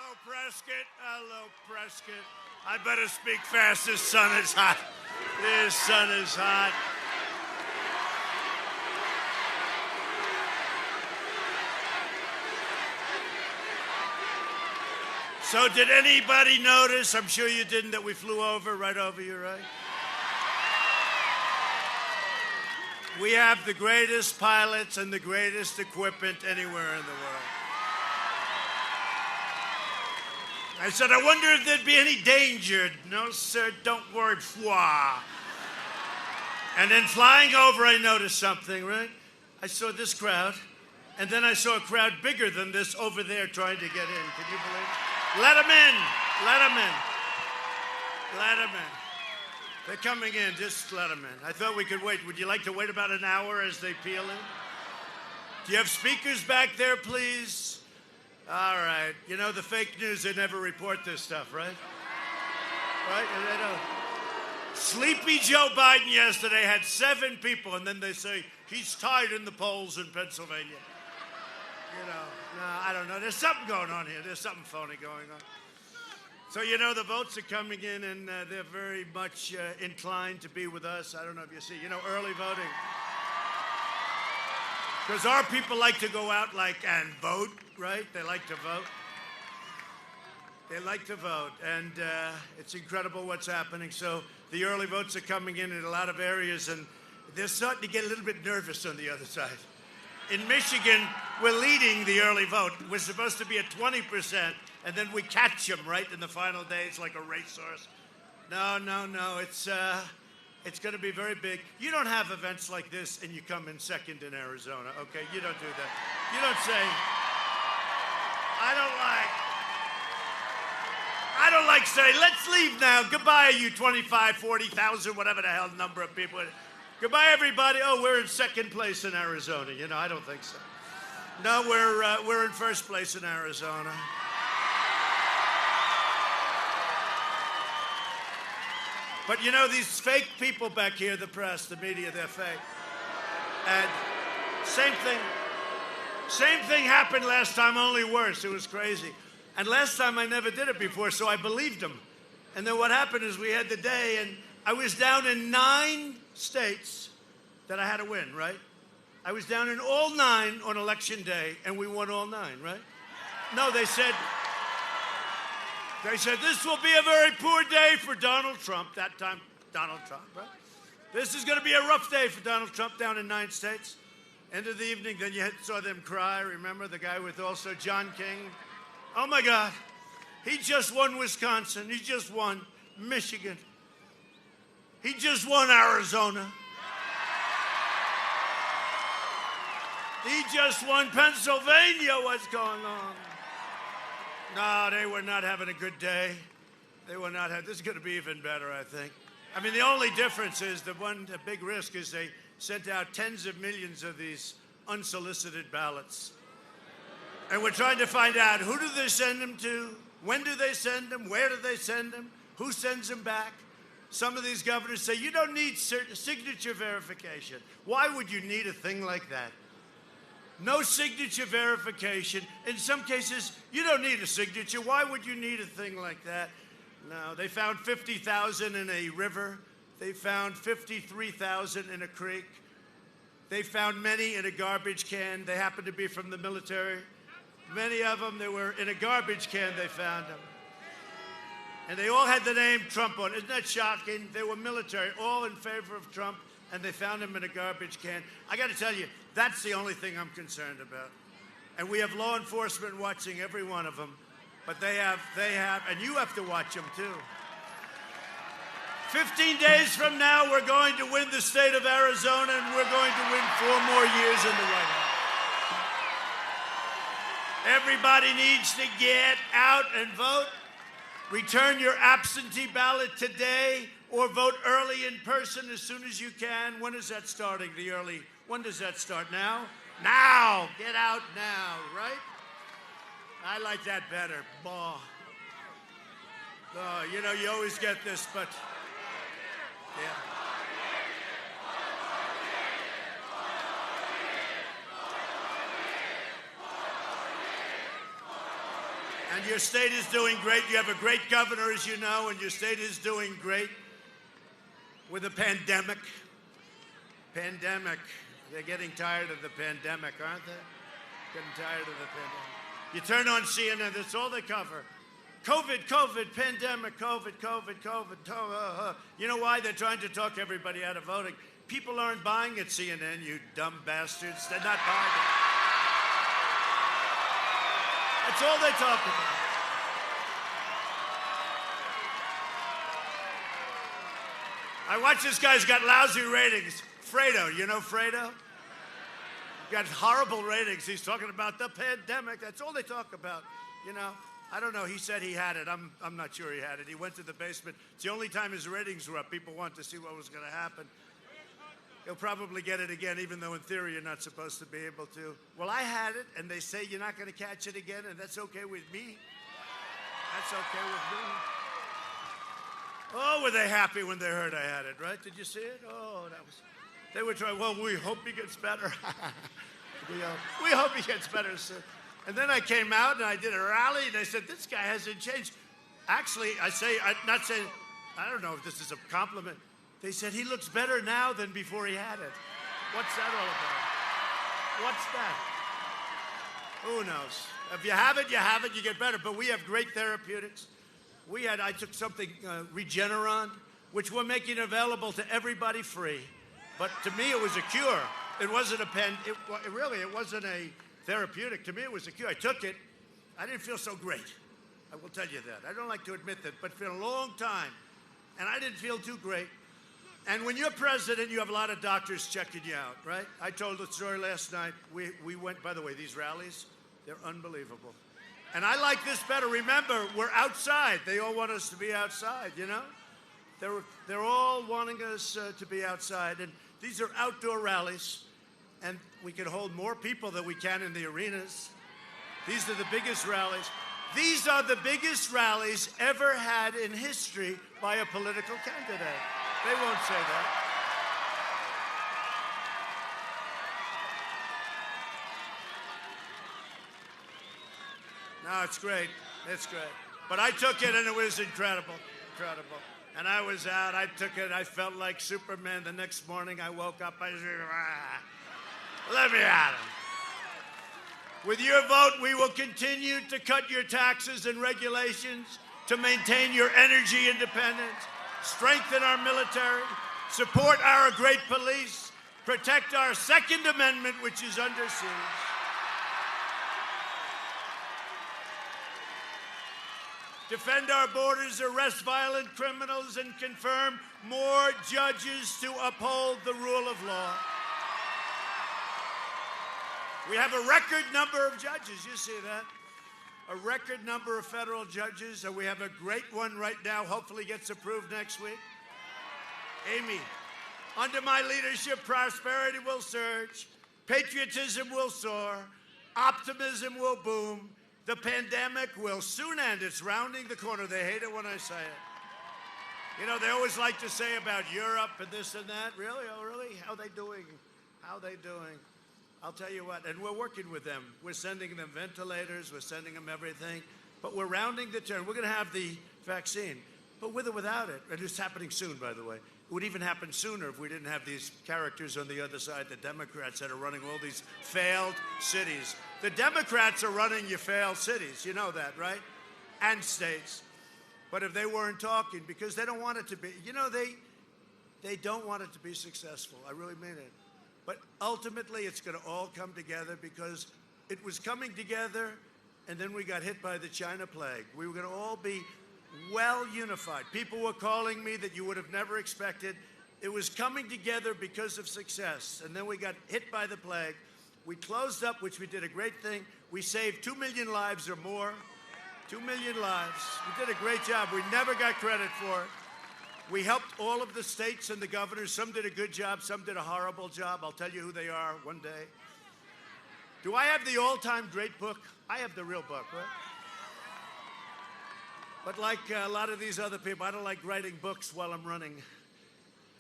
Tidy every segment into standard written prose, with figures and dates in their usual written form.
Hello, Prescott. Hello, Prescott. I better speak fast. This sun is hot. This sun is hot. So did anybody notice, I'm sure you didn't, that we flew right over you, right? We have the greatest pilots and the greatest equipment anywhere in the world. I said, I wonder if there'd be any danger. No, sir, don't worry. Fwah. And then flying over, I noticed something, right? I saw this crowd, and then I saw a crowd bigger than this over there trying to get in. Can you believe it? Let them in. Let them in. Let them in. They're coming in. Just let them in. I thought we could wait. Would you like to wait about an hour as they peel in? Do you have speakers back there, please? All right. You know, the fake news, they never report this stuff, right? Right? They don't. Sleepy Joe Biden yesterday had 7 people, and then they say he's tied in the polls in Pennsylvania. You know, no, I don't know. There's something going on here. There's something phony going on. So, you know, the votes are coming in, and they're very much inclined to be with us. I don't know if you see, you know, early voting. Because our people like to go out and vote, right? They like to vote. They like to vote, and it's incredible what's happening. So the early votes are coming in a lot of areas, and they're starting to get a little bit nervous on the other side. In Michigan, we're leading the early vote. We're supposed to be at 20%, and then we catch them right in the final days like a racehorse. No. It's going to be very big. You don't have events like this and you come in second in Arizona, okay? You don't do that. You don't say, I don't like saying, let's leave now. Goodbye, you 25, 40,000, whatever the hell number of people. Goodbye, everybody. Oh, we're in second place in Arizona. You know, I don't think so. No, we're in first place in Arizona. But you know, these fake people back here, the press, the media, they're fake. And same thing happened last time, only worse. It was crazy. And last time I never did it before, so I believed them. And then what happened is we had the day, and I was down in 9 states that I had to win, right? I was down in all 9 on election day, and we won all 9, right? No, they said, this will be a very poor day for Donald Trump. That time, Donald Trump, right? This is going to be a rough day for Donald Trump down in 9 states. End of the evening, then you saw them cry. Remember the guy with also John King? Oh, my God. He just won Wisconsin. He just won Michigan. He just won Arizona. He just won Pennsylvania. What's going on? No, they were not having a good day. They were not having. This is going to be even better, I think. I mean, the only difference is the big risk is they sent out tens of millions of these unsolicited ballots. And we're trying to find out, who do they send them to? When do they send them? Where do they send them? Who sends them back? Some of these governors say, you don't need signature verification. Why would you need a thing like that? No signature verification. In some cases, you don't need a signature. Why would you need a thing like that? No, they found 50,000 in a river. They found 53,000 in a creek. They found many in a garbage can. They happened to be from the military. Many of them, they were in a garbage can, they found them. And they all had the name Trump on it. Isn't that shocking? They were military, all in favor of Trump, and they found him in a garbage can. I got to tell you, that's the only thing I'm concerned about. And we have law enforcement watching every one of them, but they have, and you have to watch them too. 15 days from now, we're going to win the state of Arizona, and we're going to win 4 more years in the White House. Everybody needs to get out and vote. Return your absentee ballot today, or vote early in person as soon as you can. When is that starting, the early? When does that start? Now? Now! Get out now, right? I like that better. Bah. Oh, you know, you always get this, but... yeah. And your state is doing great. You have a great governor, as you know, and your state is doing great with the pandemic. Pandemic. They're getting tired of the pandemic, aren't they? Getting tired of the pandemic. You turn on CNN, that's all they cover. COVID, COVID, pandemic, COVID, COVID, COVID. You know why? They're trying to talk everybody out of voting. People aren't buying at CNN, you dumb bastards. They're not buying it. That's all they talk about. I watch this guy's got lousy ratings. Fredo, you know Fredo? Got horrible ratings. He's talking about the pandemic. That's all they talk about. You know, I don't know. He said he had it. I'm not sure he had it. He went to the basement. It's the only time his ratings were up. People want to see what was going to happen. He'll probably get it again, even though in theory you're not supposed to be able to. Well, I had it, and they say you're not going to catch it again, and that's okay with me. That's okay with me. Oh, were they happy when they heard I had it, right? Did you see it? Oh, that was... They were trying, well, we hope he gets better. we hope he gets better soon. And then I came out and I did a rally, and they said, this guy hasn't changed. Actually, I'm not saying, I don't know if this is a compliment. They said, he looks better now than before he had it. What's that all about? What's that? Who knows? If you have it, you get better. But we have great therapeutics. I took something, Regeneron, which we're making available to everybody free. But to me, it was a cure. It wasn't it wasn't a therapeutic. To me, it was a cure. I took it. I didn't feel so great. I will tell you that. I don't like to admit that, but for a long time. And I didn't feel too great. And when you're president, you have a lot of doctors checking you out, right? I told the story last night. We went, by the way, these rallies, they're unbelievable. And I like this better. Remember, we're outside. They all want us to be outside, you know? They're all wanting us to be outside. And these are outdoor rallies, and we can hold more people than we can in the arenas. These are the biggest rallies. These are the biggest rallies ever had in history by a political candidate. They won't say that. No, it's great. It's great. But I took it, and it was incredible. Incredible. And I was out, I took it, I felt like Superman. The next morning I woke up, I said, let me at him. With your vote, we will continue to cut your taxes and regulations to maintain your energy independence, strengthen our military, support our great police, protect our Second Amendment, which is under siege. Defend our borders, arrest violent criminals, and confirm more judges to uphold the rule of law. We have a record number of judges. You see that? A record number of federal judges, and we have a great one right now. Hopefully gets approved next week. Amy, under my leadership, prosperity will surge, patriotism will soar, optimism will boom. The pandemic will soon end. It's rounding the corner. They hate it when I say it. You know, they always like to say about Europe and this and that. Really? Oh, really? How are they doing? How are they doing? I'll tell you what, and we're working with them. We're sending them ventilators. We're sending them everything. But we're rounding the turn. We're going to have the vaccine, but with or without it. And it's happening soon, by the way. It would even happen sooner if we didn't have these characters on the other side, the Democrats that are running all these failed cities. The Democrats are running your failed cities. You know that, right? And states. But if they weren't talking, because they don't want it to be, you know, they don't want it to be successful. I really mean it. But ultimately, it's going to all come together because it was coming together, and then we got hit by the China plague. We were going to all be well unified. People were calling me that you would have never expected. It was coming together because of success. And then we got hit by the plague. We closed up, which we did a great thing. We saved 2 million lives or more. 2 million lives. We did a great job. We never got credit for it. We helped all of the states and the governors. Some did a good job. Some did a horrible job. I'll tell you who they are one day. Do I have the all-time great book? I have the real book, right? But like a lot of these other people, I don't like writing books while I'm running.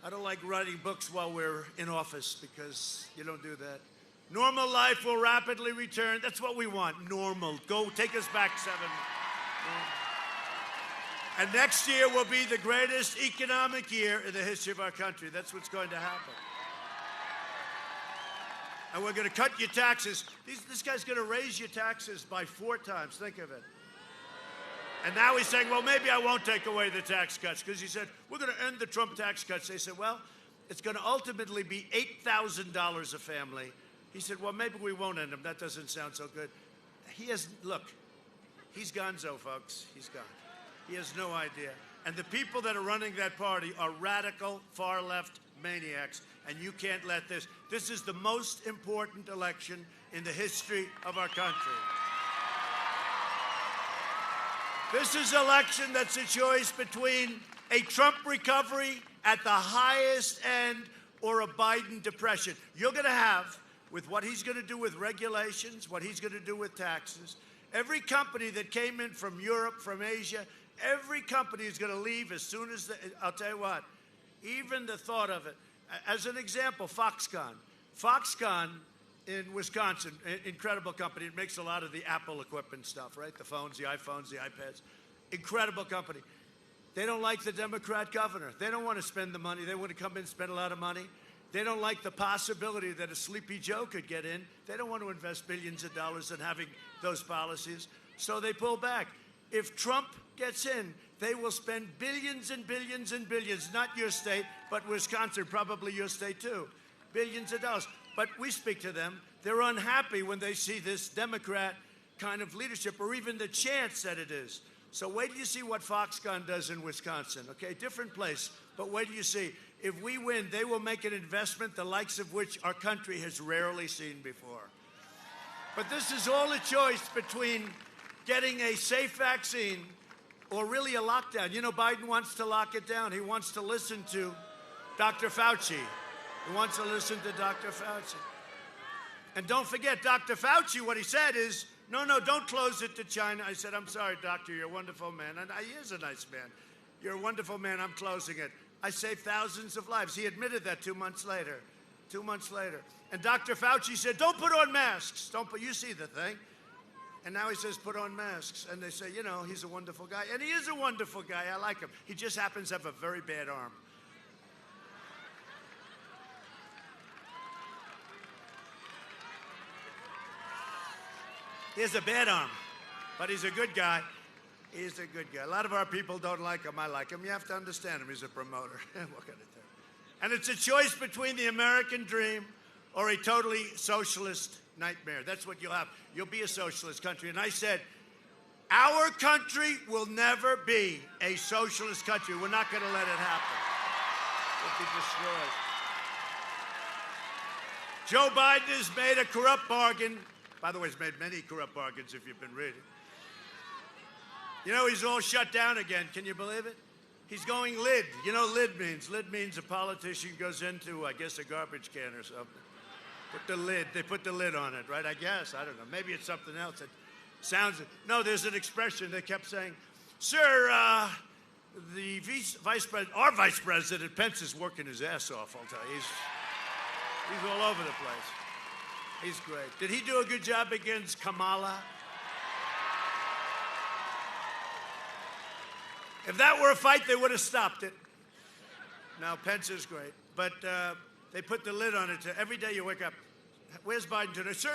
I don't like writing books while we're in office because you don't do that. Normal life will rapidly return. That's what we want, normal. Go take us back And next year will be the greatest economic year in the history of our country. That's what's going to happen. And we're going to cut your taxes. This guy's going to raise your taxes by 4 times. Think of it. And now he's saying, well, maybe I won't take away the tax cuts, because he said, we're going to end the Trump tax cuts. They said, well, it's going to ultimately be $8,000 a family. He said, well, maybe we won't end them. That doesn't sound so good. Look, he's gonzo, folks. He's gone. He has no idea. And the people that are running that party are radical, far-left maniacs, and you can't let this. This is the most important election in the history of our country. This is an election that's a choice between a Trump recovery at the highest end or a Biden depression. You're going to have, with what he's going to do with regulations, what he's going to do with taxes, every company that came in from Europe, from Asia, every company is going to leave as soon as I'll tell you what, even the thought of it. As an example, Foxconn. Foxconn in Wisconsin, incredible company. It makes a lot of the Apple equipment stuff, right? The phones, the iPhones, the iPads. Incredible company. They don't like the Democrat governor. They don't want to spend the money. They want to come in and spend a lot of money. They don't like the possibility that a Sleepy Joe could get in. They don't want to invest billions of dollars in having those policies. So they pull back. If Trump gets in, they will spend billions and billions and billions, not your state, but Wisconsin, probably your state too, billions of dollars. But we speak to them. They're unhappy when they see this Democrat kind of leadership, or even the chance that it is. So wait till you see what Foxconn does in Wisconsin, okay? Different place, but wait till you see. If we win, they will make an investment the likes of which our country has rarely seen before. But this is all a choice between getting a safe vaccine or really a lockdown. You know, Biden wants to lock it down. He wants to listen to Dr. Fauci. He wants to listen to Dr. Fauci. And don't forget, Dr. Fauci, what he said is, no, don't close it to China. I said, I'm sorry, doctor, you're a wonderful man. And he is a nice man. You're a wonderful man. I'm closing it. I saved thousands of lives. He admitted that 2 months later. 2 months later. And Dr. Fauci said, don't put on masks. You see the thing. And now he says, put on masks. And they say, you know, he's a wonderful guy. And he is a wonderful guy. I like him. He just happens to have a very bad arm. He has a bad arm, but he's a good guy. He's a good guy. A lot of our people don't like him. I like him. You have to understand him. He's a promoter. What can I do? And it's a choice between the American dream or a totally socialist nightmare. That's what you'll have. You'll be a socialist country. And I said, our country will never be a socialist country. We're not going to let it happen. It'll be destroyed. Joe Biden has made a corrupt bargain. By the way, he's made many corrupt bargains if you've been reading. You know, he's all shut down again. Can you believe it? He's going lid. You know lid means? Lid means a politician goes into, I guess, a garbage can or something. They put the lid on it, right? I guess. I don't know. Maybe it's something else. It sounds, no, there's an expression. They kept saying, sir, the vice president, our vice president, Pence, is working his ass off, I'll tell you. He's all over the place. He's great. Did he do a good job against Kamala? If that were a fight, they would have stopped it. Now, Pence is great. But they put the lid on it. Every day you wake up, where's Biden today? Sir,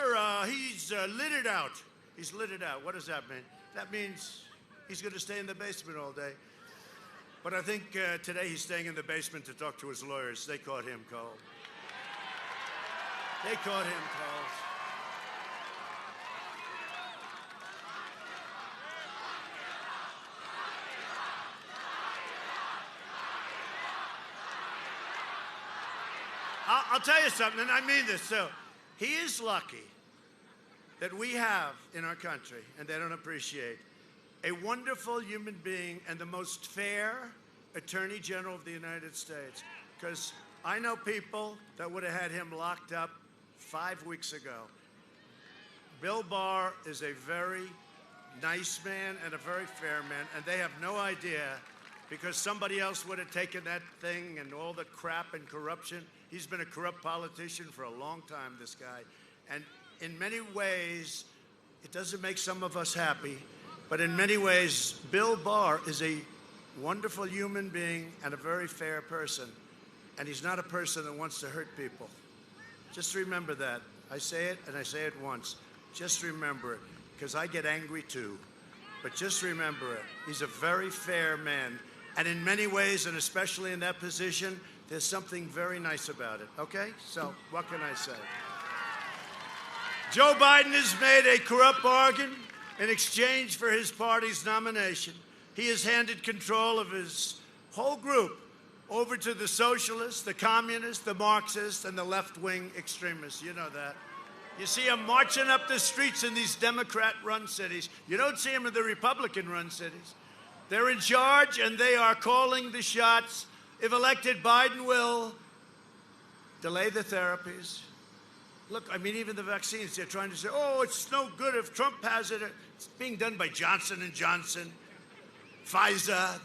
he's lit it out. He's lit it out. What does that mean? That means he's going to stay in the basement all day. But I think today he's staying in the basement to talk to his lawyers. They caught him cold. They caught him cold. I'll tell you something, and I mean this. So, he is lucky that we have in our country, and they don't appreciate, a wonderful human being and the most fair Attorney General of the United States. Because I know people that would have had him locked up 5 weeks ago. Bill Barr is a very nice man and a very fair man, and they have no idea, because somebody else would have taken that thing and all the crap and corruption. He's been a corrupt politician for a long time, this guy. And in many ways, it doesn't make some of us happy But in many ways, Bill Barr is a wonderful human being and a very fair person. And he's not a person that wants to hurt people. Just remember that. I say it, and I say it once. Just remember it, because I get angry too. But just remember it. He's a very fair man. And in many ways, and especially in that position, there's something very nice about it. Okay? So, what can I say? Joe Biden has made a corrupt bargain in exchange for his party's nomination. He has handed control of his whole group over to the socialists, the communists, the Marxists, and the left-wing extremists. You know that. You see them marching up the streets in these Democrat-run cities. You don't see them in the Republican-run cities. They're in charge, and they are calling the shots. If elected, Biden will delay the therapies. Look, I mean, even the vaccines, they're trying to say, oh, it's no good if Trump has it. It's being done by Johnson & Johnson, Pfizer.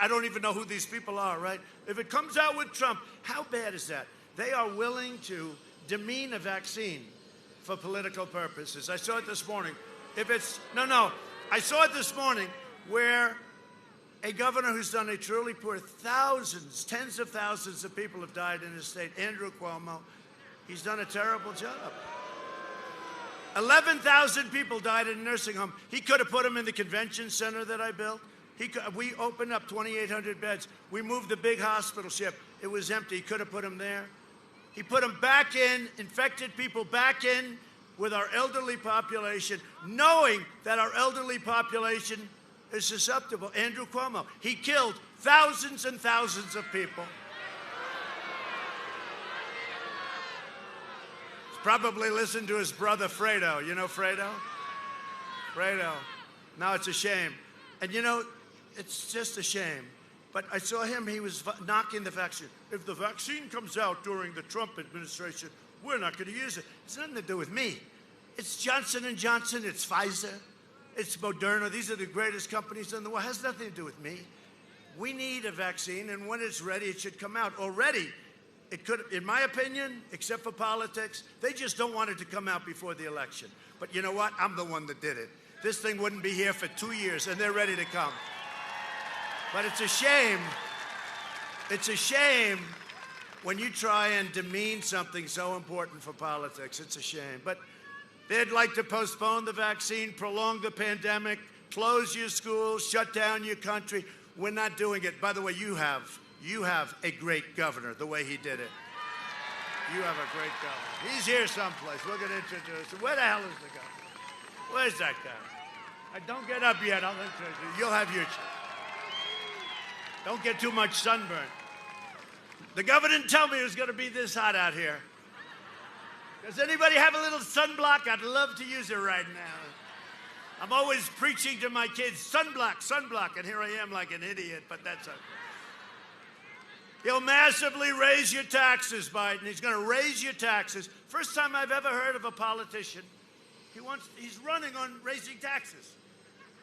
I don't even know who these people are, right? If it comes out with Trump, how bad is that? They are willing to demean a vaccine for political purposes. I saw it this morning. I saw it this morning where a governor who's done a truly poor, thousands, tens of thousands of people have died in his state, Andrew Cuomo. He's done a terrible job. 11,000 people died in a nursing home. He could have put them in the convention center that I built. We opened up 2,800 beds. We moved the big hospital ship. It was empty. He could have put them there. He put them back in, infected people back in with our elderly population, knowing that our elderly population is susceptible. Andrew Cuomo, he killed thousands and thousands of people. He's probably listened to his brother Fredo. You know Fredo? Fredo. Now it's a shame. And you know, it's just a shame. But I saw him, he was knocking the vaccine. If the vaccine comes out during the Trump administration, we're not going to use it. It's nothing to do with me. It's Johnson & Johnson, it's Pfizer, it's Moderna. These are the greatest companies in the world. It has nothing to do with me. We need a vaccine, and when it's ready, it should come out. Already, it could, in my opinion, except for politics, they just don't want it to come out before the election. But you know what? I'm the one that did it. This thing wouldn't be here for 2 years, and they're ready to come. But it's a shame. It's a shame when you try and demean something so important for politics. It's a shame. But they'd like to postpone the vaccine, prolong the pandemic, close your schools, shut down your country. We're not doing it. By the way, you have a great governor, the way he did it. You have a great governor. He's here someplace. We're going to introduce him. Where the hell is the governor? Where's that guy? Don't get up yet. I'll introduce you. You'll have your chance. Don't get too much sunburn. The governor didn't tell me it was going to be this hot out here. Does anybody have a little sunblock? I'd love to use it right now. I'm always preaching to my kids, sunblock, sunblock, and here I am like an idiot, but that's okay. He'll massively raise your taxes, Biden. He's going to raise your taxes. First time I've ever heard of a politician. He's running on raising taxes.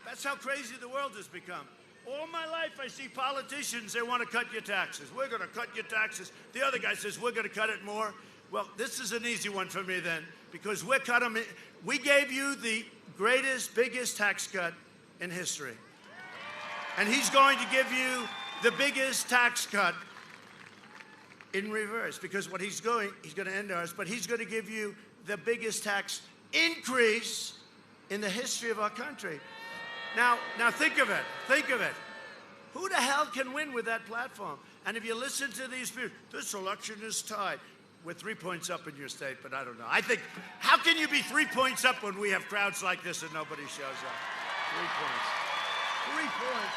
That's how crazy the world has become. All my life, I see politicians, they want to cut your taxes. We're going to cut your taxes. The other guy says, we're going to cut it more. Well, this is an easy one for me then, because we gave you the greatest, biggest tax cut in history. And he's going to give you the biggest tax cut in reverse, because what he's going to end ours, but he's going to give you the biggest tax increase in the history of our country. Now think of it. Who the hell can win with that platform? And if you listen to these people, this election is tied. We're 3 points up in your state, but I don't know. I think, how can you be 3 points up when we have crowds like this and nobody shows up? 3 points. 3 points.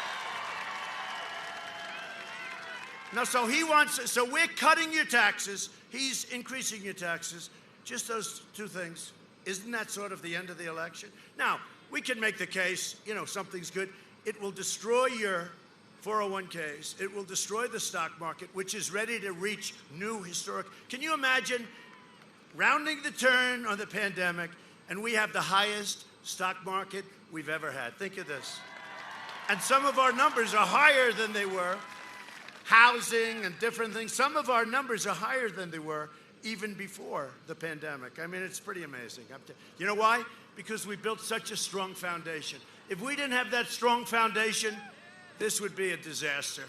Now, so we're cutting your taxes. He's increasing your taxes. Just those two things. Isn't that sort of the end of the election? Now, we can make the case, something's good. It will destroy your 401ks. It will destroy the stock market, which is ready to reach new historic. Can you imagine rounding the turn on the pandemic, and we have the highest stock market we've ever had? Think of this. And some of our numbers are higher than they were. Housing and different things. Some of our numbers are higher than they were even before the pandemic. I mean, it's pretty amazing. You know why? Because we built such a strong foundation. If we didn't have that strong foundation, this would be a disaster.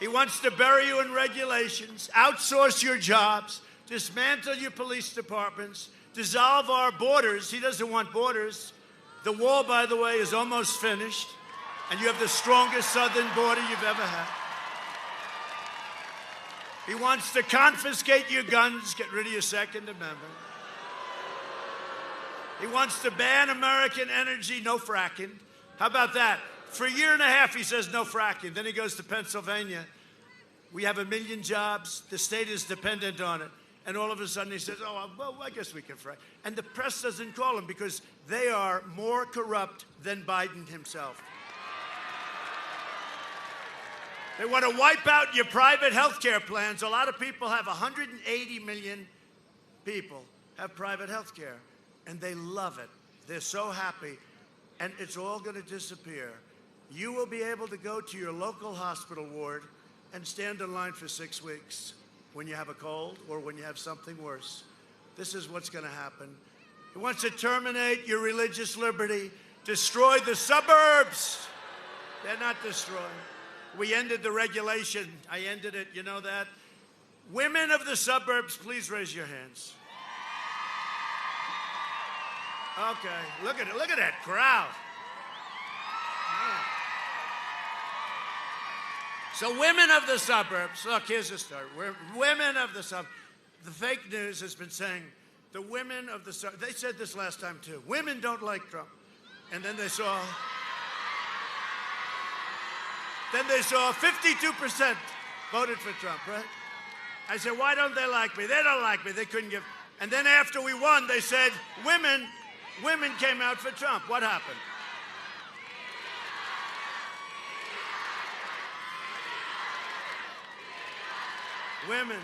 He wants to bury you in regulations, outsource your jobs, dismantle your police departments, dissolve our borders. He doesn't want borders. The wall, by the way, is almost finished, and you have the strongest southern border you've ever had. He wants to confiscate your guns, get rid of your Second Amendment. He wants to ban American energy, no fracking. How about that? For a year and a half, he says no fracking. Then he goes to Pennsylvania. We have 1 million jobs. The state is dependent on it. And all of a sudden he says, oh, well, I guess we can frack. And the press doesn't call him because they are more corrupt than Biden himself. They want to wipe out your private health care plans. A lot of people have 180 million people have private health care. And they love it. They're so happy. And it's all going to disappear. You will be able to go to your local hospital ward and stand in line for 6 weeks when you have a cold or when you have something worse. This is what's going to happen. He wants to terminate your religious liberty, destroy the suburbs. They're not destroyed. We ended the regulation. I ended it. You know that? Women of the suburbs, please raise your hands. Okay, look at it. Look at that crowd. So women of the suburbs, look, here's the story. Women of the suburbs. The fake news has been saying the women of the suburbs, they said this last time too, women don't like Trump. And then they saw 52% voted for Trump, right? I said, why don't they like me? They don't like me. They couldn't give. And then after we won, they said, women came out for Trump. What happened? Women.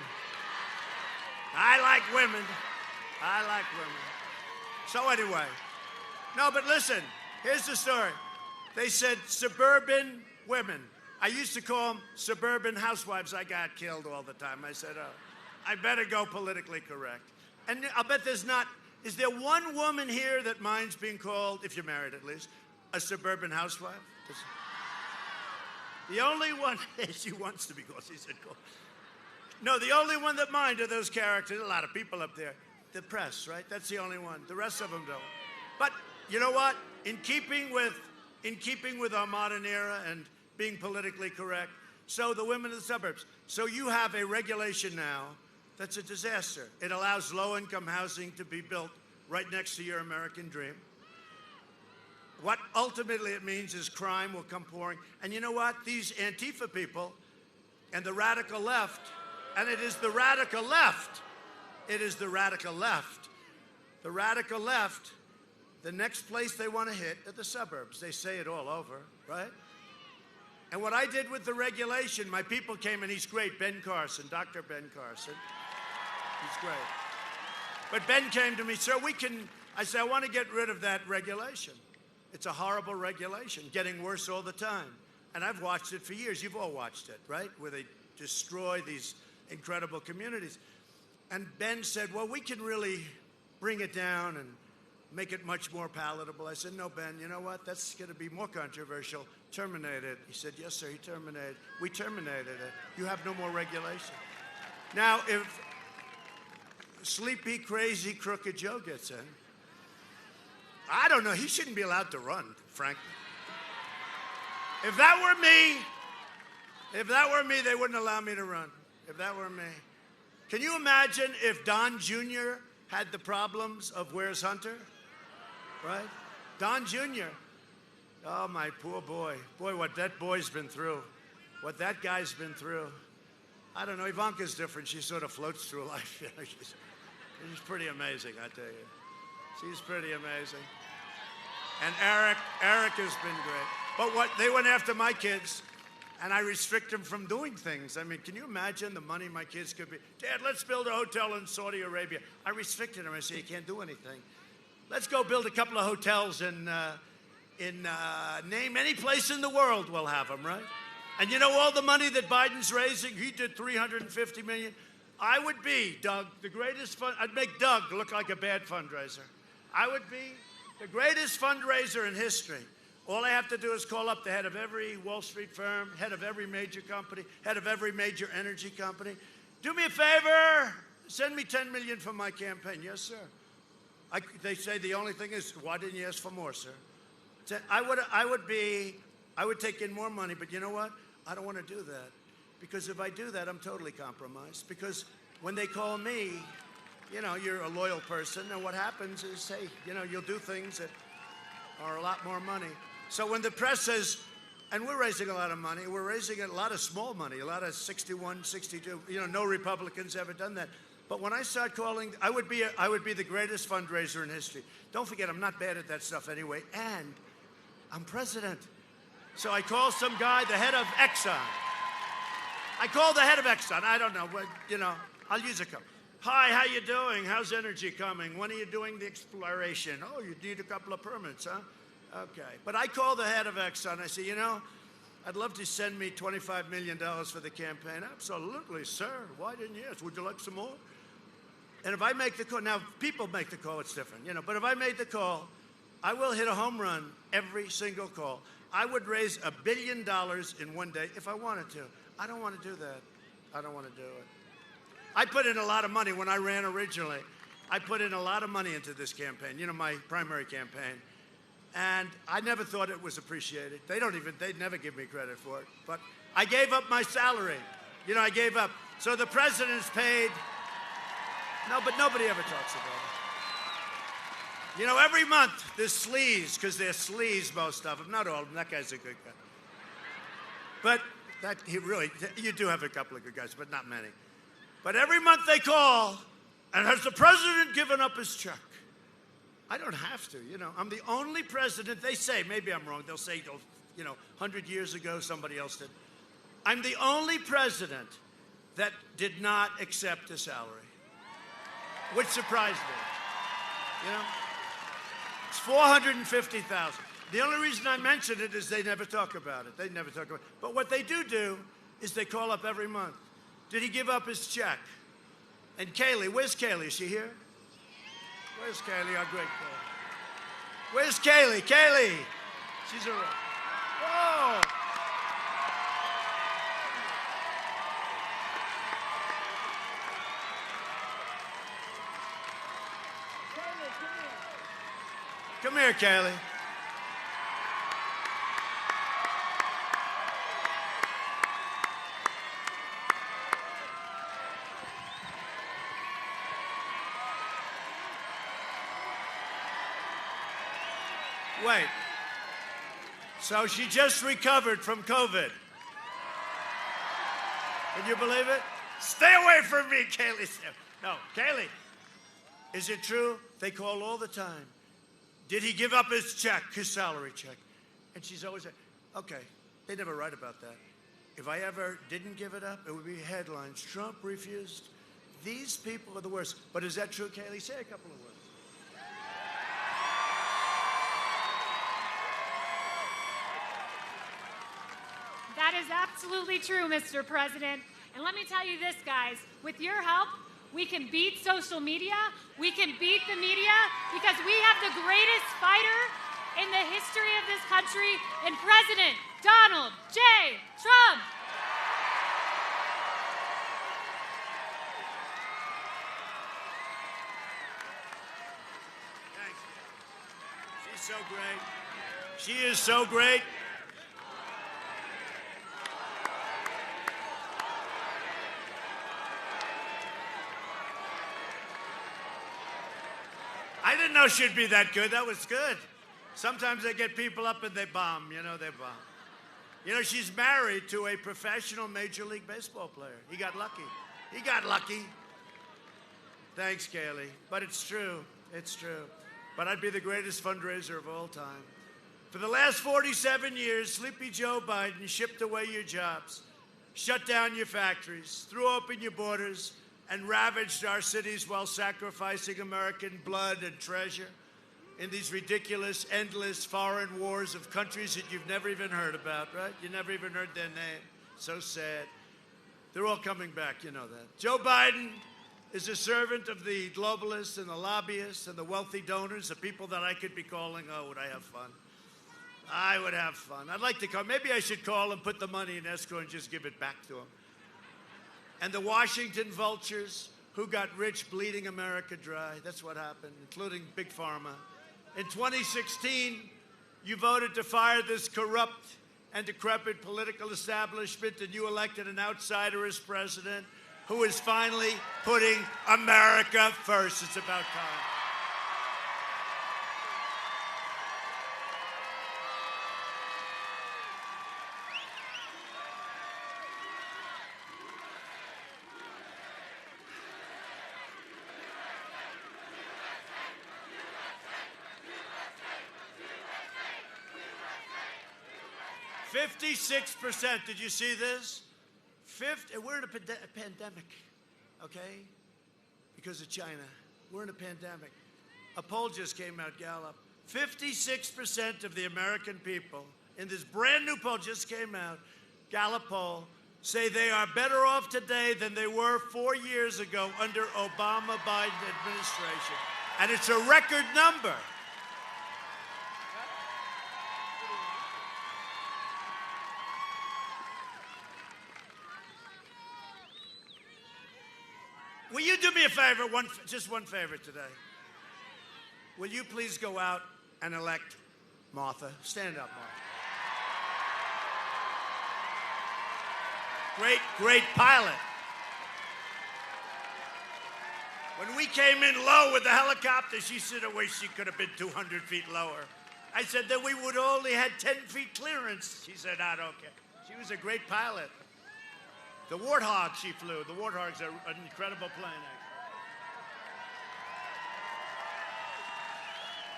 I like women. I like women. So anyway, no, but listen, here's the story. They said suburban women. I used to call them suburban housewives. I got killed all the time. I said, oh, I better go politically correct. And I'll bet there's not, is there one woman here that minds being called, if you're married at least, a suburban housewife? The only one, she wants to be called, she said called. No, the only one that mind are those characters, a lot of people up there. The press, right? That's the only one. The rest of them don't. But you know what? In keeping with our modern era and being politically correct, so the women of the suburbs. So you have a regulation now that's a disaster. It allows low-income housing to be built right next to your American dream. What ultimately it means is crime will come pouring. And you know what? These Antifa people and the radical left, and it is the radical left. It is the radical left. The radical left, the next place they want to hit are the suburbs. They say it all over, right? And what I did with the regulation, my people came, and he's great, Ben Carson, Dr. Ben Carson. He's great. But Ben came to me, sir, I said, I want to get rid of that regulation. It's a horrible regulation, getting worse all the time. And I've watched it for years. You've all watched it, right? Where they destroy these incredible communities. And Ben said, well, we can really bring it down and make it much more palatable. I said, no, Ben, you know what? That's going to be more controversial. Terminate it. He said, yes, sir, we terminated it. You have no more regulation. Now, if sleepy, crazy, crooked Joe gets in, I don't know, he shouldn't be allowed to run, frankly. If that were me, they wouldn't allow me to run. If that were me. Can you imagine if Don Jr. had the problems of Where's Hunter? Right? Don Jr. Oh, my poor boy. Boy, what that boy's been through. What that guy's been through. I don't know. Ivanka's different. She sort of floats through life. You know, she's pretty amazing, I tell you. She's pretty amazing. And Eric has been great. But what they went after my kids, and I restrict them from doing things. I mean, can you imagine the money my kids could be? Dad, let's build a hotel in Saudi Arabia. I restricted them. I said, you can't do anything. Let's go build a couple of hotels in name any place in the world, we'll have them, right? And you know all the money that Biden's raising? He did $350 million. I would be, Doug, the greatest I'd make Doug look like a bad fundraiser. I would be the greatest fundraiser in history. All I have to do is call up the head of every Wall Street firm, head of every major company, head of every major energy company. Do me a favor, send me $10 million for my campaign. Yes, sir. They say the only thing is, why didn't you ask for more, sir? I would take in more money, but you know what? I don't want to do that. Because if I do that, I'm totally compromised. Because when they call me, you know, you're a loyal person, and what happens is, hey, you know, you'll do things that are a lot more money. So when the press says, and we're raising a lot of money, we're raising a lot of small money, a lot of 61, 62, you know, no Republicans ever done that. But when I start calling, I would be the greatest fundraiser in history. Don't forget, I'm not bad at that stuff anyway, and I'm president. So I call some guy, the head of Exxon. I call the head of Exxon. I don't know, but, you know, I'll use a couple. Hi, how you doing? How's energy coming? When are you doing the exploration? Oh, you need a couple of permits, huh? Okay. But I call the head of Exxon. I say, you know, I'd love to send me $25 million for the campaign. Absolutely, sir. Why didn't you ask? Would you like some more? And if I make the call, now, people make the call, it's different, you know, but if I made the call, I will hit a home run every single call. I would raise $1 billion in one day if I wanted to. I don't want to do that. I don't want to do it. I put in a lot of money when I ran originally. I put in a lot of money into this campaign, you know, my primary campaign. And I never thought it was appreciated. They'd never give me credit for it. But I gave up my salary. You know, I gave up. So the president's paid. No, but nobody ever talks about it. You know, every month there's sleaze, because they're sleaze, most of them. Not all of them. That guy's a good guy. But you do have a couple of good guys, but not many. But every month they call, and has the president given up his check? I don't have to, you know. I'm the only president, they say, maybe I'm wrong, they'll say, you know, 100 years ago somebody else did. I'm the only president that did not accept a salary, which surprised me, you know. It's $450,000. The only reason I mention it is they never talk about it. They never talk about it. But what they do is they call up every month. Did he give up his check? And Kaylee, where's Kaylee? Is she here? Where's Kaylee, our great Kaylee? Where's Kaylee? Kaylee! She's around. Whoa! Come here, Kaylee. Wait. So she just recovered from COVID. Can you believe it? Stay away from me, Kaylee. No, Kaylee. Is it true? They call all the time. Did he give up his check, his salary check? And she's always like, okay, they never write about that. If I ever didn't give it up, it would be headlines. Trump refused. These people are the worst. But is that true, Kaylee? Say a couple of words. That is absolutely true, Mr. President. And let me tell you this, guys. With your help, we can beat social media. We can beat the media because we have the greatest fighter in the history of this country in President Donald J. Trump. Thanks. She's so great. She is so great. I didn't know she'd be that good. That was good. Sometimes they get people up and they bomb. You know, they bomb. You know, she's married to a professional Major League Baseball player. He got lucky. He got lucky. Thanks, Kaylee. But it's true. It's true. But I'd be the greatest fundraiser of all time. For the last 47 years, Sleepy Joe Biden shipped away your jobs, shut down your factories, threw open your borders, and ravaged our cities while sacrificing American blood and treasure in these ridiculous, endless foreign wars of countries that you've never even heard about, right? You never even heard their name. So sad. They're all coming back, you know that. Joe Biden is a servant of the globalists and the lobbyists and the wealthy donors, the people that I could be calling, oh, would I have fun? I would have fun. I'd like to call. Maybe I should call and put the money in escrow and just give it back to him. And the Washington vultures who got rich bleeding America dry. That's what happened, including Big Pharma. In 2016, you voted to fire this corrupt and decrepit political establishment, and you elected an outsider as president who is finally putting America first. It's about time. %. Did you see this? We're in a pandemic, okay? Because of China. We're in a pandemic. A poll just came out, Gallup. 56% of the American people in this brand new poll just came out, Gallup poll, say they are better off today than they were 4 years ago under Obama-Biden administration. And it's a record number. Will you do me a favor, just one favor today? Will you please go out and elect Martha? Stand up, Martha. Great pilot. When we came in low with the helicopter, she said, I wish she could have been 200 feet lower. I said that we would only had 10 feet clearance. She said, I don't care. She was a great pilot. The Warthog she flew. The Warthog's an incredible plane, actually.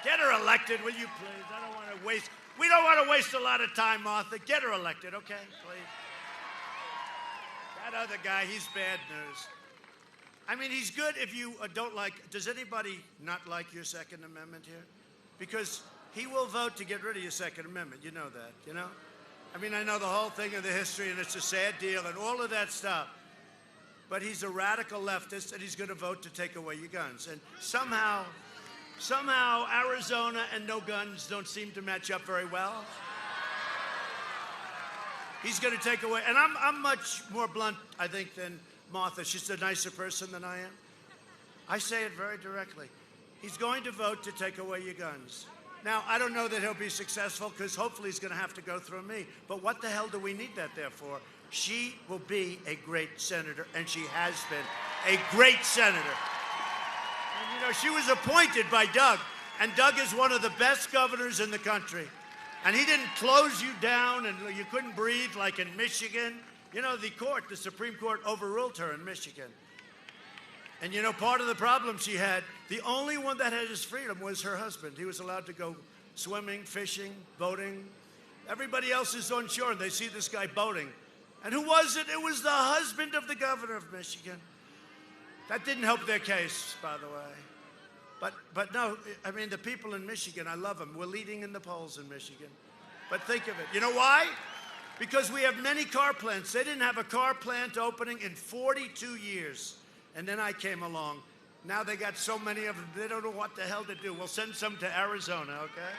Get her elected, will you please? I don't want to waste. We don't want to waste a lot of time, Martha. Get her elected, okay, please? That other guy, he's bad news. I mean, he's good if you don't like. Does anybody not like your Second Amendment here? Because he will vote to get rid of your Second Amendment. You know that, you know? I mean, I know the whole thing of the history, and it's a sad deal, and all of that stuff. But he's a radical leftist, and he's going to vote to take away your guns. And somehow Arizona and no guns don't seem to match up very well. He's going to take away, and I'm much more blunt, I think, than Martha. She's a nicer person than I am. I say it very directly. He's going to vote to take away your guns. Now, I don't know that he'll be successful because hopefully he's going to have to go through me. But what the hell do we need that there for? She will be a great senator, and she has been a great senator. And, you know, she was appointed by Doug, and Doug is one of the best governors in the country. And he didn't close you down and you couldn't breathe like in Michigan. You know, the Supreme Court overruled her in Michigan. And, you know, part of the problem she had, the only one that had his freedom was her husband. He was allowed to go swimming, fishing, boating. Everybody else is on shore, and they see this guy boating. And who was it? It was the husband of the governor of Michigan. That didn't help their case, by the way. But no, I mean, the people in Michigan, I love them. We're leading in the polls in Michigan. But think of it. You know why? Because we have many car plants. They didn't have a car plant opening in 42 years. And then I came along. Now they got so many of them, they don't know what the hell to do. We'll send some to Arizona, okay?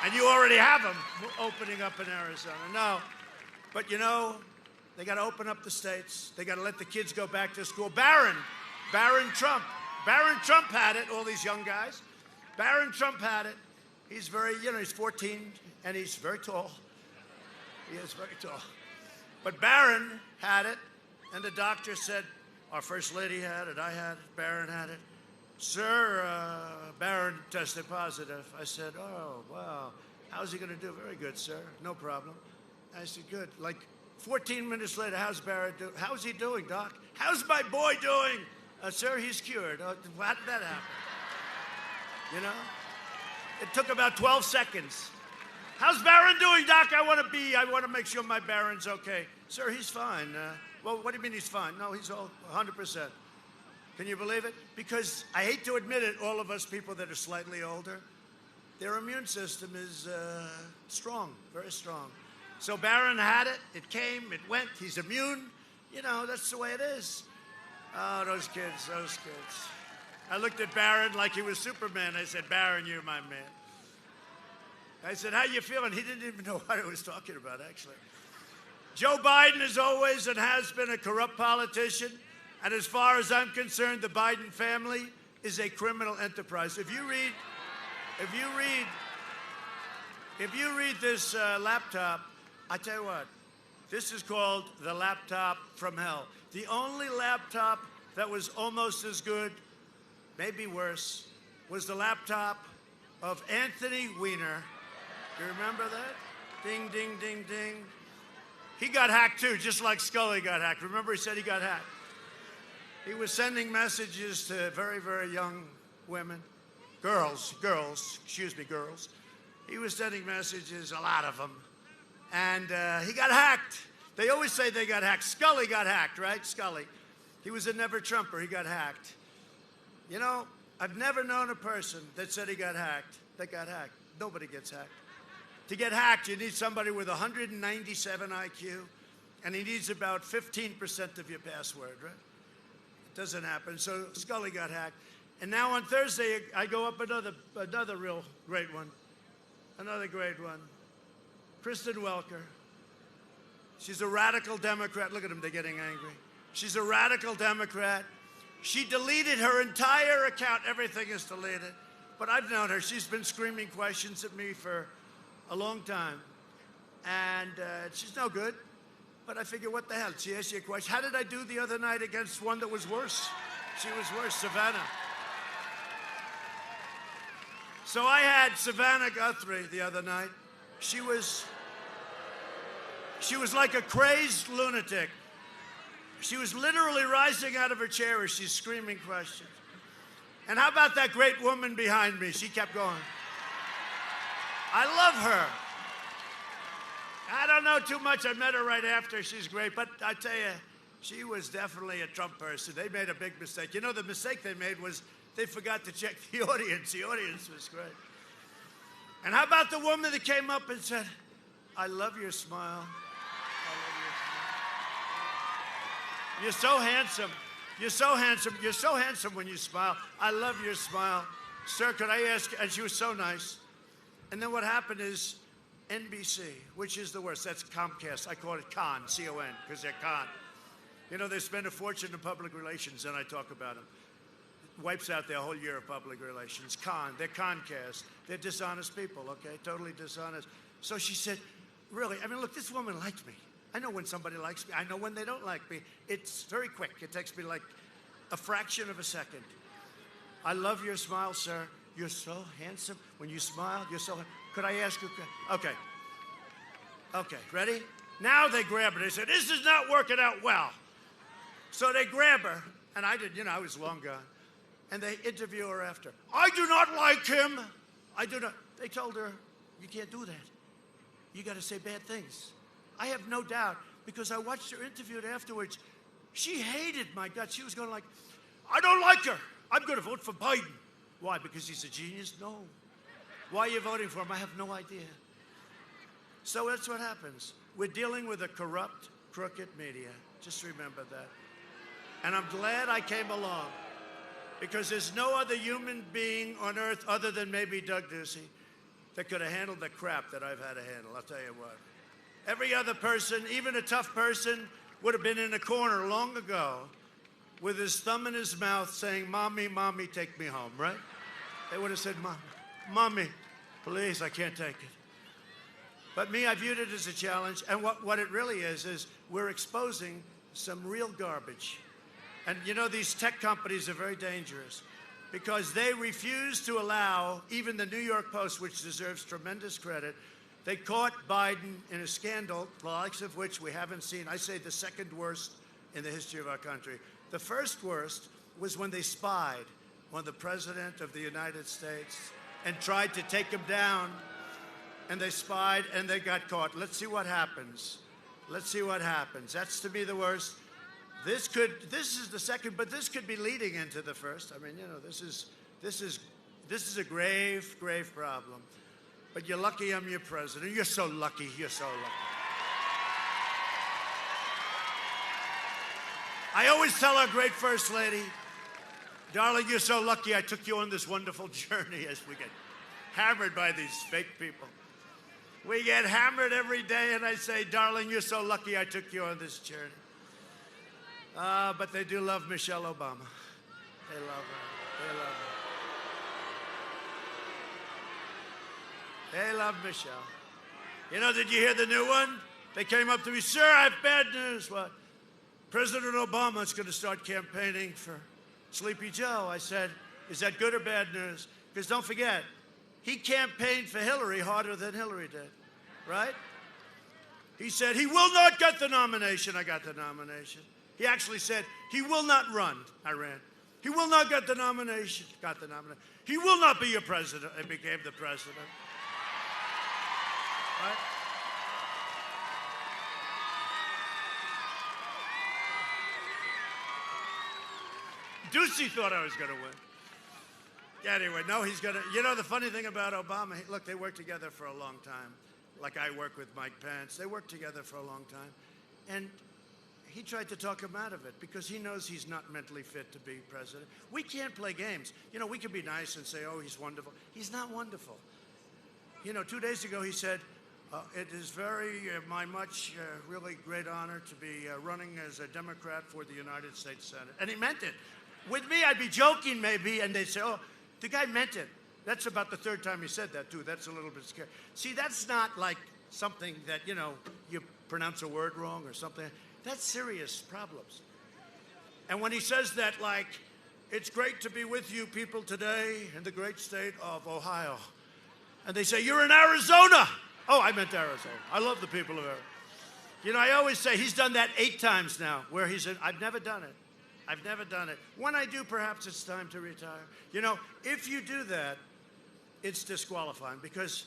And you already have them opening up in Arizona. No, but you know, they got to open up the states. They got to let the kids go back to school. Barron Trump had it, all these young guys. Barron Trump had it. He's very, you know, he's 14, and he's very tall. He is very tall. But Barron had it. And the doctor said, our First Lady had it, I had it, Barron had it. Sir, Barron tested positive. I said, oh, wow. How's he going to do? Very good, sir. No problem. I said, good. Like 14 minutes later, how's Barron doing? How's he doing, Doc? How's my boy doing? Sir, he's cured. How did that happen? You know? It took about 12 seconds. How's Barron doing, Doc? I want to make sure my Barron's okay. Sir, he's fine. Well, what do you mean he's fine? No, he's all 100%. Can you believe it? Because I hate to admit it, all of us people that are slightly older, their immune system is strong, very strong. So Barron had it. It came. It went. He's immune. You know, that's the way it is. Oh, those kids. I looked at Barron like he was Superman. I said, Barron, you're my man. I said, how you feeling? He didn't even know what I was talking about, actually. Joe Biden is always and has been a corrupt politician. And as far as I'm concerned, the Biden family is a criminal enterprise. If you read this laptop, I tell you what, this is called the laptop from hell. The only laptop that was almost as good, maybe worse, was the laptop of Anthony Weiner. You remember that? Ding, ding, ding, ding. He got hacked too, just like Scully got hacked. Remember he said he got hacked? He was sending messages to very, very young women. Girls. He was sending messages, a lot of them. And he got hacked. They always say they got hacked. Scully got hacked, right? Scully. He was a never-Trumper. He got hacked. You know, I've never known a person that said he got hacked that got hacked. Nobody gets hacked. To get hacked, you need somebody with 197 IQ, and he needs about 15% of your password, right? It doesn't happen. So Scully got hacked. And now on Thursday, I go up another real great one. Another great one. Kristen Welker. She's a radical Democrat. Look at them, they're getting angry. She's a radical Democrat. She deleted her entire account. Everything is deleted. But I've known her. She's been screaming questions at me for a long time. And she's no good. But I figure, what the hell? She asked you a question. How did I do the other night against one that was worse? She was worse, Savannah. So I had Savannah Guthrie the other night. She was like a crazed lunatic. She was literally rising out of her chair as she's screaming questions. And how about that great woman behind me? She kept going. I love her. I don't know too much. I met her right after. She's great. But I tell you, she was definitely a Trump person. They made a big mistake. You know, the mistake they made was they forgot to check the audience. The audience was great. And how about the woman that came up and said, I love your smile. I love your smile. You're so handsome. You're so handsome. You're so handsome when you smile. I love your smile. Sir, could I ask? And she was so nice. And then what happened is NBC, which is the worst. That's Comcast. I call it Con, C-O-N, because they're con. You know, they spend a fortune in public relations, and I talk about them. Wipes out their whole year of public relations. Con, they're Comcast. They're dishonest people, okay? Totally dishonest. So she said, really, I mean, look, this woman liked me. I know when somebody likes me. I know when they don't like me. It's very quick. It takes me like a fraction of a second. I love your smile, sir. You're so handsome. When you smile, you're so... Could I ask you... Okay. Okay, ready? Now they grab her. They said, this is not working out well. So they grab her, and I did, you know, I was long gone. And they interview her after. I do not like him. I do not. They told her, you can't do that. You got to say bad things. I have no doubt, because I watched her interviewed afterwards. She hated my guts. She was going like, I don't like her. I'm going to vote for Biden. Why? Because he's a genius? No. Why are you voting for him? I have no idea. So that's what happens. We're dealing with a corrupt, crooked media. Just remember that. And I'm glad I came along, because there's no other human being on earth other than maybe Doug Ducey that could have handled the crap that I've had to handle. I'll tell you what. Every other person, even a tough person, would have been in a corner long ago with his thumb in his mouth saying, Mommy, Mommy, take me home, right? They would have said, Mommy, please, I can't take it. But me, I viewed it as a challenge. And what it really is we're exposing some real garbage. And you know, these tech companies are very dangerous because they refuse to allow even the New York Post, which deserves tremendous credit. They caught Biden in a scandal, the likes of which we haven't seen. I say the second worst in the history of our country. The first worst was when they spied on the President of the United States and tried to take him down. And they spied and they got caught. Let's see what happens. Let's see what happens. That's to me the worst. This is the second, but this could be leading into the first. I mean, you know, this is a grave, grave problem. But you're lucky I'm your president. You're so lucky. You're so lucky. I always tell our great First Lady, darling, you're so lucky I took you on this wonderful journey as we get hammered by these fake people. We get hammered every day, and I say, darling, you're so lucky I took you on this journey. But they do love Michelle Obama. They love her. They love her. They love Michelle. You know, did you hear the new one? They came up to me, sir, I have bad news. What? President Obama is going to start campaigning for Sleepy Joe. I said, is that good or bad news? Because don't forget, he campaigned for Hillary harder than Hillary did, right? He said, he will not get the nomination. I got the nomination. He actually said, he will not run. I ran. He will not get the nomination. Got the nomination. He will not be your president. I became the president. Right? Ducey thought I was going to win. Anyway, no, he's going to. You know, the funny thing about Obama, look, they worked together for a long time. Like I work with Mike Pence. They worked together for a long time. And he tried to talk him out of it because he knows he's not mentally fit to be president. We can't play games. You know, we can be nice and say, oh, he's wonderful. He's not wonderful. You know, 2 days ago he said, it is my really great honor to be running as a Democrat for the United States Senate. And he meant it. With me, I'd be joking maybe, and they'd say, oh, the guy meant it. That's about the third time he said that, too. That's a little bit scary. See, that's not like something that, you know, you pronounce a word wrong or something. That's serious problems. And when he says that, like, it's great to be with you people today in the great state of Ohio. And they say, you're in Arizona. Oh, I meant Arizona. I love the people of Arizona. You know, I always say he's done that 8 times now where he said, I've never done it. I've never done it. When I do, perhaps it's time to retire. You know, if you do that, it's disqualifying because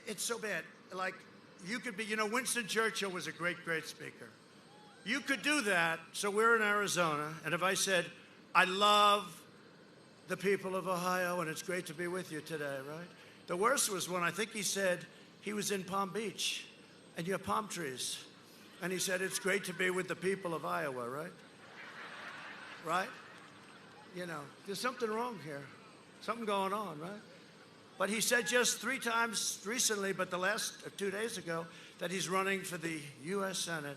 it's so bad. Like, you could be, you know, Winston Churchill was a great, great speaker. You could do that, so we're in Arizona, and if I said, I love the people of Ohio, and it's great to be with you today, right? The worst was when I think he said he was in Palm Beach, and you have palm trees, and he said, it's great to be with the people of Iowa, right? Right? You know, there's something wrong here. Something going on, right? But he said just 3 times recently, but the last 2 days ago, that he's running for the U.S. Senate.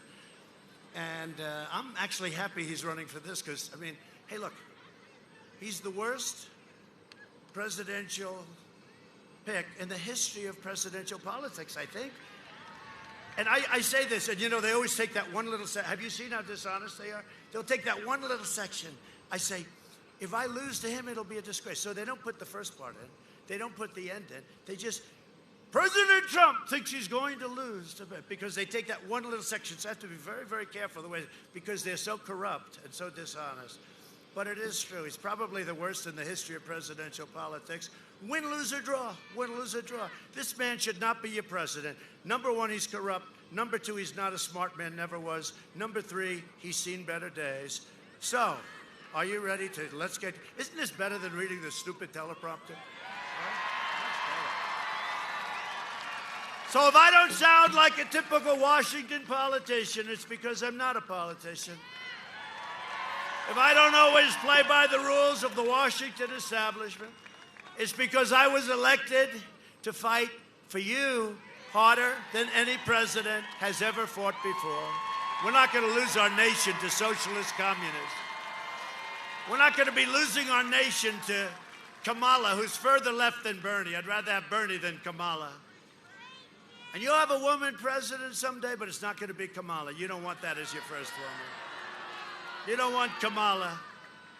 And I'm actually happy he's running for this because, I mean, hey, look, he's the worst presidential pick in the history of presidential politics, I think. And I say this, and you know, they always take that one little section. Have you seen how dishonest they are? They'll take that one little section. I say, if I lose to him, it'll be a disgrace. So they don't put the first part in. They don't put the end in. They just, President Trump thinks he's going to lose because they take that one little section. So I have to be very, very careful the way, because they're so corrupt and so dishonest. But it is true. He's probably the worst in the history of presidential politics. Win, lose, or draw. Win, lose, or draw. This man should not be your president. Number 1, he's corrupt. Number 2, he's not a smart man, never was. Number 3, he's seen better days. So, are you ready to, isn't this better than reading the stupid teleprompter? So if I don't sound like a typical Washington politician, it's because I'm not a politician. If I don't always play by the rules of the Washington establishment, it's because I was elected to fight for you harder than any president has ever fought before. We're not going to lose our nation to socialist communists. We're not going to be losing our nation to Kamala, who's further left than Bernie. I'd rather have Bernie than Kamala. And you'll have a woman president someday, but it's not going to be Kamala. You don't want that as your first woman. You don't want Kamala.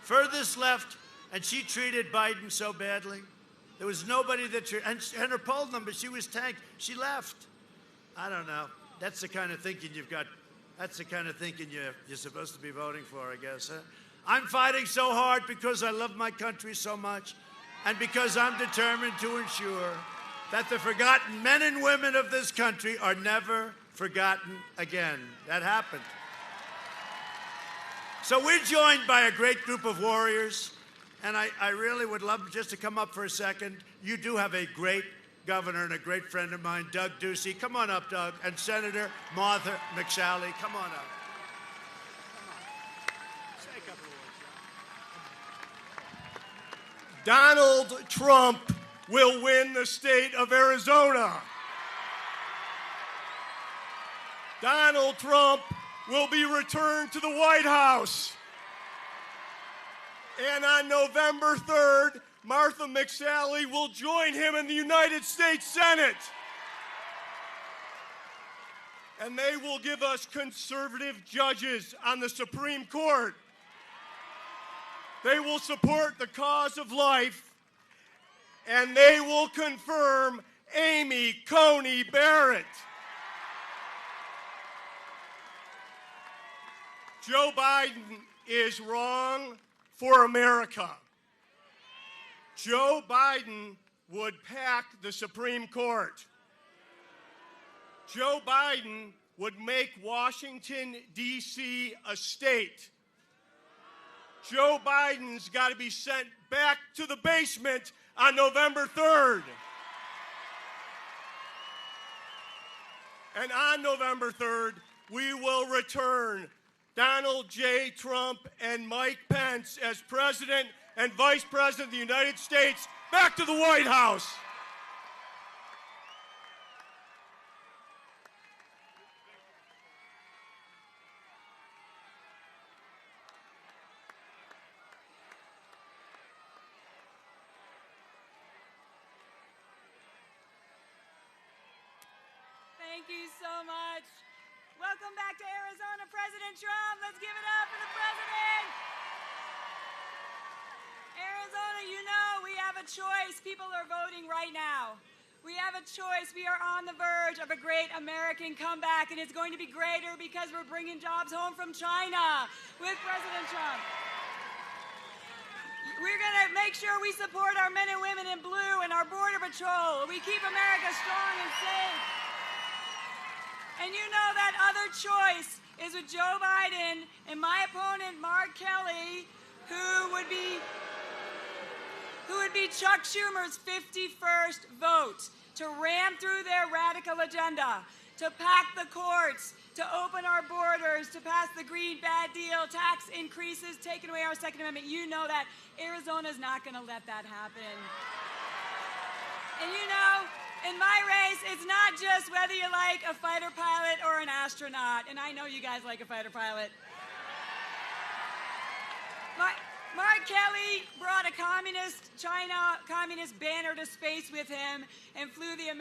Furthest left, and she treated Biden so badly. There was nobody that treated, and her poll number, she was tanked. She left. I don't know. That's the kind of thinking you've got. That's the kind of thinking you're supposed to be voting for, I guess. Huh? I'm fighting so hard because I love my country so much, and because I'm determined to ensure that the forgotten men and women of this country are never forgotten again. That happened. So we're joined by a great group of warriors, and I really would love just to come up for a second. You do have a great governor and a great friend of mine, Doug Ducey. Come on up, Doug. And Senator Martha McSally. Come on up. Come on. Say a couple of words. Donald Trump will win the state of Arizona. Donald Trump will be returned to the White House. And on November 3rd, Martha McSally will join him in the United States Senate. And they will give us conservative judges on the Supreme Court. They will support the cause of life, and they will confirm Amy Coney Barrett. Joe Biden is wrong for America. Joe Biden would pack the Supreme Court. Joe Biden would make Washington, D.C. a state. Joe Biden's got to be sent back to the basement on November 3rd. And on November 3rd, we will return Donald J. Trump and Mike Pence as President and Vice President of the United States back to the White House. Thank you so much. Welcome back to Arizona, President Trump. Let's give it up for the president. Arizona, you know we have a choice. People are voting right now. We have a choice. We are on the verge of a great American comeback, and it's going to be greater because we're bringing jobs home from China with President Trump. We're going to make sure we support our men and women in blue and our Border Patrol. We keep America strong and safe. And you know that other choice is with Joe Biden and my opponent, Mark Kelly, who would be Chuck Schumer's 51st vote to ram through their radical agenda, to pack the courts, to open our borders, to pass the Green Bad Deal, tax increases, taking away our Second Amendment. You know that Arizona's not going to let that happen. And you know, in my race, it's not just whether you like a fighter pilot or an astronaut, and I know you guys like a fighter pilot. Mark Kelly brought a China communist banner to space with him and flew the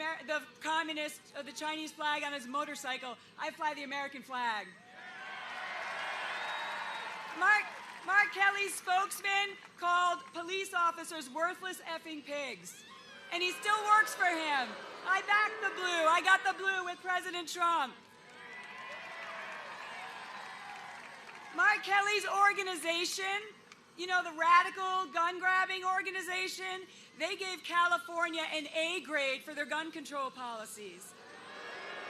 Chinese flag on his motorcycle. I fly the American flag. Mark Kelly's spokesman called police officers worthless effing pigs. And he still works for him. I backed the blue. I got the blue with President Trump. Mark Kelly's organization, you know, the radical gun-grabbing organization, they gave California an A grade for their gun control policies.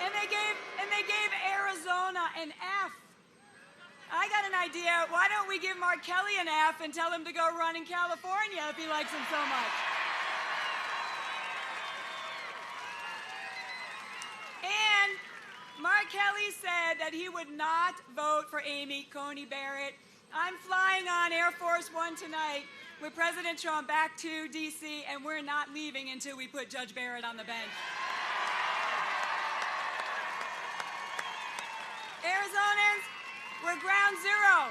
And they gave Arizona an F. I got an idea. Why don't we give Mark Kelly an F and tell him to go run in California if he likes him so much? And Mark Kelly said that he would not vote for Amy Coney Barrett. I'm flying on Air Force One tonight with President Trump back to D.C., and we're not leaving until we put Judge Barrett on the bench. Arizonans, we're ground zero.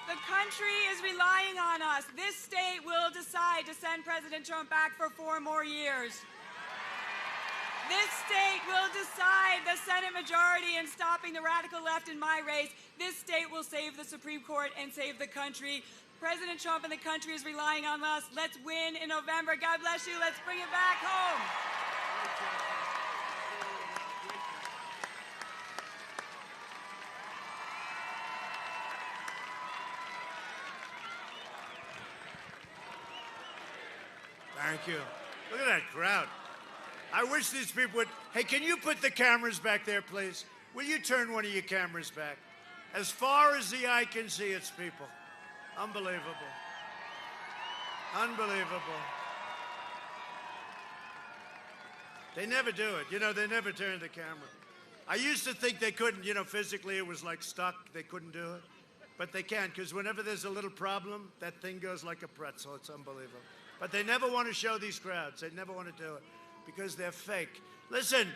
The country is relying on us. This state will decide to send President Trump back for 4 more years. This state will decide the Senate majority in stopping the radical left in my race. This state will save the Supreme Court and save the country. President Trump and the country is relying on us. Let's win in November. God bless you. Let's bring it back home. Thank you. Look at that crowd. I wish these people would. Hey, can you put the cameras back there, please? Will you turn one of your cameras back? As far as the eye can see, it's people. Unbelievable. Unbelievable. They never do it. You know, they never turn the camera. I used to think they couldn't, you know, physically it was like stuck. They couldn't do it. But they can, because whenever there's a little problem, that thing goes like a pretzel. It's unbelievable. But they never want to show these crowds. They never want to do it because they're fake. Listen,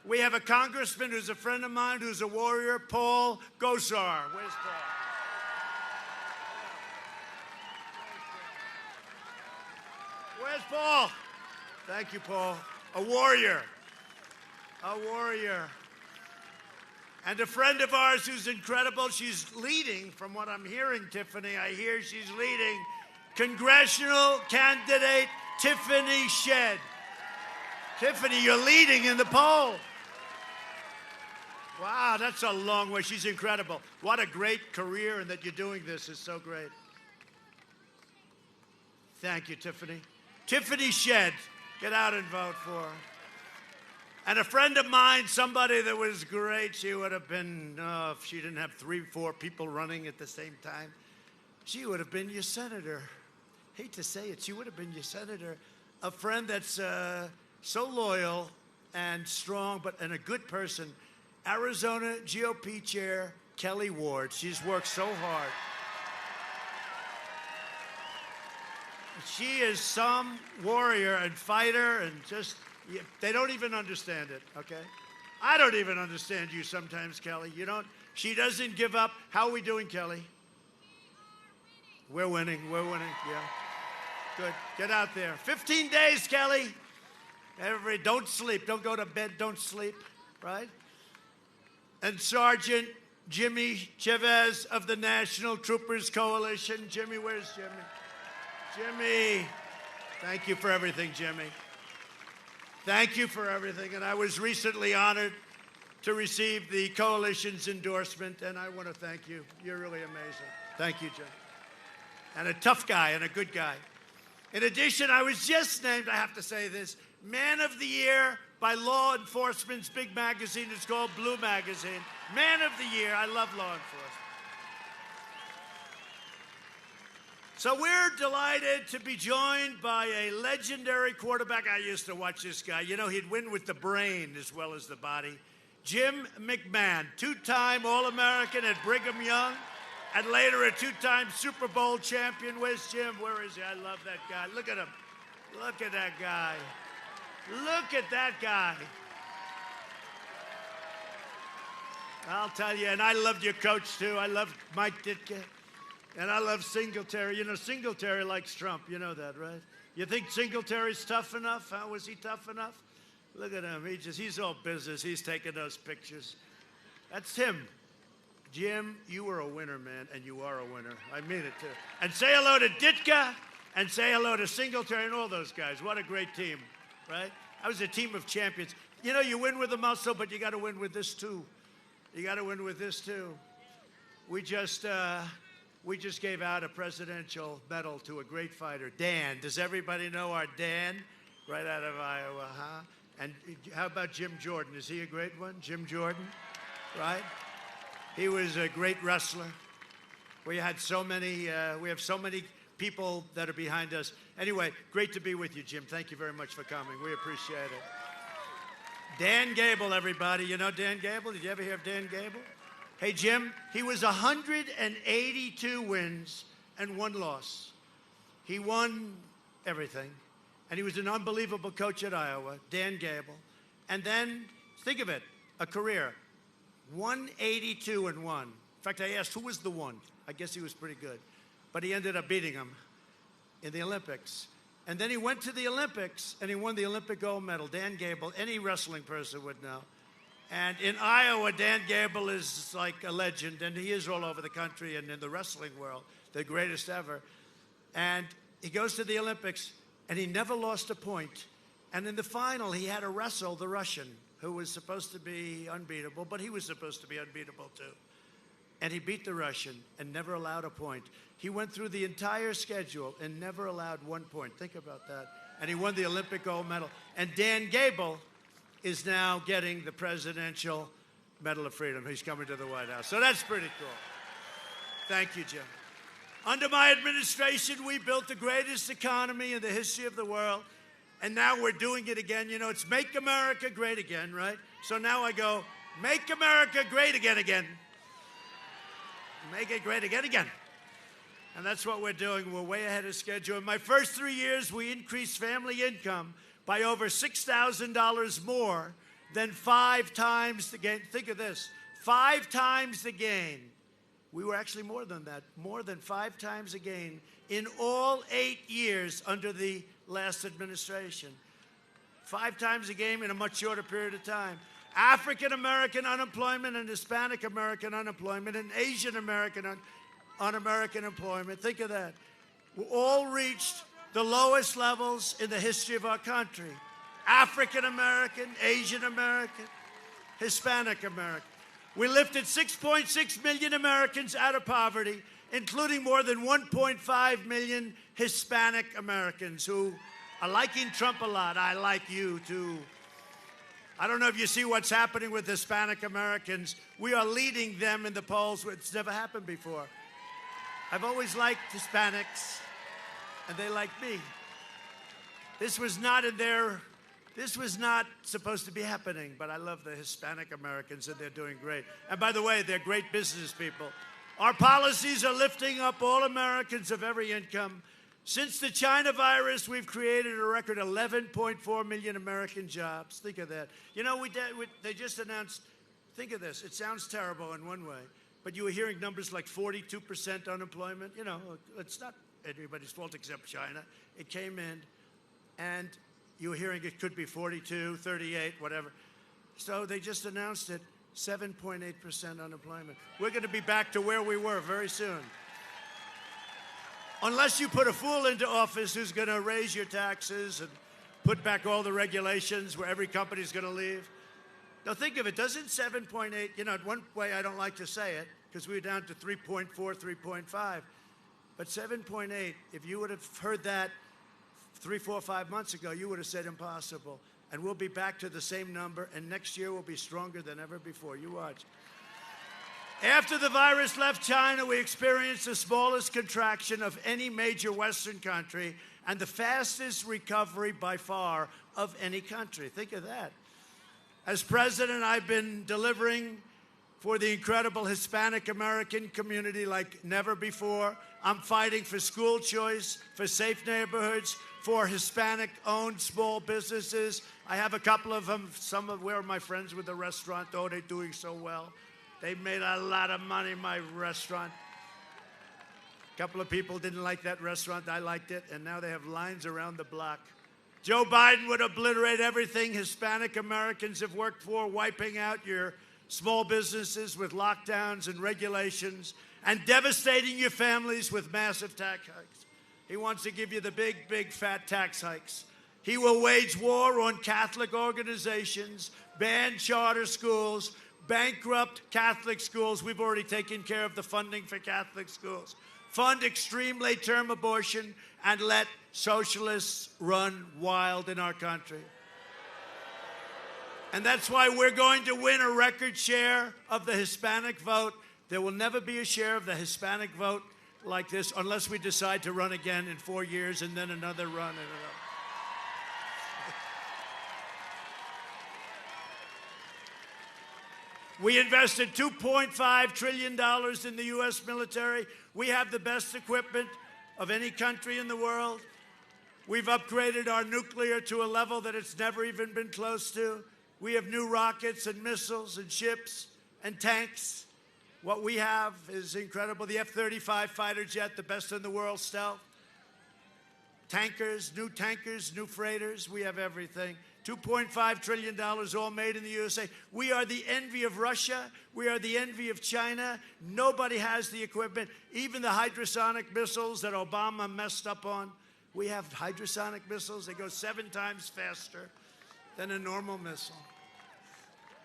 We have a congressman who's a friend of mine, who's a warrior, Paul Gosar. Where's Paul? Where's Paul? Thank you, Paul. A warrior. A warrior. And a friend of ours who's incredible. She's leading, from what I'm hearing, Tiffany, I hear she's leading, congressional candidate Tiffany Shedd. Tiffany, you're leading in the poll. Wow, that's a long way. She's incredible. What a great career, and that you're doing this is so great. Thank you, Tiffany. Tiffany Shedd, get out and vote for her. And a friend of mine, somebody that was great, she would have been, if she didn't have 3, 4 people running at the same time, she would have been your senator. Hate to say it, she would have been your senator. A friend that's so loyal and strong, and a good person. Arizona GOP Chair Kelly Ward. She's worked so hard. She is some warrior and fighter, and just, they don't even understand it, okay? I don't even understand you sometimes, Kelly. You don't, she doesn't give up. How are we doing, Kelly? We're winning, yeah. Good, get out there. 15 days, Kelly. Don't sleep, don't go to bed, don't sleep, right? And Sergeant Jimmy Chavez of the National Troopers Coalition. Jimmy, where's Jimmy? Jimmy, thank you for everything, Jimmy. Thank you for everything. And I was recently honored to receive the coalition's endorsement, and I want to thank you. You're really amazing. Thank you, Jimmy. And a tough guy and a good guy. In addition, I was just named, I have to say this, Man of the Year by Law Enforcement's big magazine. It's called Blue Magazine. Man of the Year. I love law enforcement. So we're delighted to be joined by a legendary quarterback. I used to watch this guy. You know, he'd win with the brain as well as the body. Jim McMahon, 2-time All-American at Brigham Young, and later a 2-time Super Bowl champion. Where's Jim? Where is he? I love that guy. Look at him. Look at that guy. Look at that guy. I'll tell you, and I loved your coach, too. I loved Mike Ditka. And I love Singletary. You know, Singletary likes Trump. You know that, right? You think Singletary's tough enough? How was he tough enough? Look at him. He's all business. He's taking those pictures. That's him. Jim, you were a winner, man, and you are a winner. I mean it, too. And say hello to Ditka, and say hello to Singletary and all those guys. What a great team, right? I was a team of champions. You know, you win with the muscle, but you got to win with this, too. You got to win with this, too. We just gave out a presidential medal to a great fighter, Dan. Does everybody know our Dan? Right out of Iowa, huh? And how about Jim Jordan? Is he a great one? Jim Jordan, right? He was a great wrestler. We have so many people that are behind us. Anyway, great to be with you, Jim. Thank you very much for coming. We appreciate it. Dan Gable, everybody. You know Dan Gable? Did you ever hear of Dan Gable? Hey, Jim, he was 182 wins and 1 loss. He won everything. And he was an unbelievable coach at Iowa, Dan Gable. And then, think of it, a career, 182 and 1. In fact, I asked who was the one. I guess he was pretty good. But he ended up beating him in the Olympics. And then he went to the Olympics, and he won the Olympic gold medal. Dan Gable, any wrestling person would know. And in Iowa, Dan Gable is like a legend, and he is all over the country and in the wrestling world, the greatest ever. And he goes to the Olympics, and he never lost a point. And in the final, he had to wrestle the Russian, who was supposed to be unbeatable, but he was supposed to be unbeatable too. And he beat the Russian and never allowed a point. He went through the entire schedule and never allowed 1 point. Think about that. And he won the Olympic gold medal. And Dan Gable is now getting the Presidential Medal of Freedom. He's coming to the White House. So that's pretty cool. Thank you, Jim. Under my administration, we built the greatest economy in the history of the world. And now we're doing it again. You know, it's Make America Great Again, right? So now I go, Make America Great Again, again. Make it great again, again. And that's what we're doing. We're way ahead of schedule. In my first 3 years, we increased family income by over $6,000 more than 5 times the gain. Think of this, 5 times the gain. We were actually more than that, more than 5 times the gain in all 8 years under the last administration. 5 times the gain in a much shorter period of time. African American unemployment and Hispanic American unemployment and Asian American un-American employment, think of that, all reached the lowest levels in the history of our country. African American, Asian American, Hispanic American. We lifted 6.6 million Americans out of poverty, including more than 1.5 million Hispanic Americans who are liking Trump a lot. I like you too. I don't know if you see what's happening with Hispanic Americans. We are leading them in the polls. It's never happened before. I've always liked Hispanics, and they like me. This was not supposed to be happening, but I love the Hispanic Americans, and they're doing great. And by the way, they're great business people. Our policies are lifting up all Americans of every income. Since the China virus, we've created a record 11.4 million American jobs. Think of that. You know, they just announced, think of this, it sounds terrible in one way, but you were hearing numbers like 42% unemployment. You know, it's not anybody's fault except China. It came in, and you were hearing it could be 42, 38, whatever. So they just announced it, 7.8% unemployment. We're going to be back to where we were very soon. Unless you put a fool into office who's going to raise your taxes and put back all the regulations where every company's going to leave. Now think of it, doesn't 7.8, you know, one way I don't like to say it, because we were down to 3.4, 3.5, but 7.8, if you would have heard that 3, 4, 5 months ago, you would have said impossible. And we'll be back to the same number, and next year we'll be stronger than ever before. You watch. After the virus left China, we experienced the smallest contraction of any major Western country and the fastest recovery by far of any country. Think of that. As president, I've been delivering for the incredible Hispanic American community like never before. I'm fighting for school choice, for safe neighborhoods, for Hispanic-owned small businesses. I have a couple of them. Some of where are my friends with the restaurant. Oh, they're doing so well. They made a lot of money, my restaurant. A couple of people didn't like that restaurant. I liked it, and now they have lines around the block. Joe Biden would obliterate everything Hispanic Americans have worked for, wiping out your small businesses with lockdowns and regulations, and devastating your families with massive tax hikes. He wants to give you the big, big, fat tax hikes. He will wage war on Catholic organizations, ban charter schools, bankrupt Catholic schools. We've already taken care of the funding for Catholic schools. Fund extreme late-term abortion and let socialists run wild in our country. And that's why we're going to win a record share of the Hispanic vote. There will never be a share of the Hispanic vote like this unless we decide to run again in 4 years and then another run and another. We invested $2.5 trillion in the U.S. military. We have the best equipment of any country in the world. We've upgraded our nuclear to a level that it's never even been close to. We have new rockets and missiles and ships and tanks. What we have is incredible. The F-35 fighter jet, the best in the world stealth. Tankers, new freighters. We have everything. $2.5 trillion all made in the USA. We are the envy of Russia. We are the envy of China. Nobody has the equipment. Even the hypersonic missiles that Obama messed up on. We have hypersonic missiles. They go 7 times faster than a normal missile.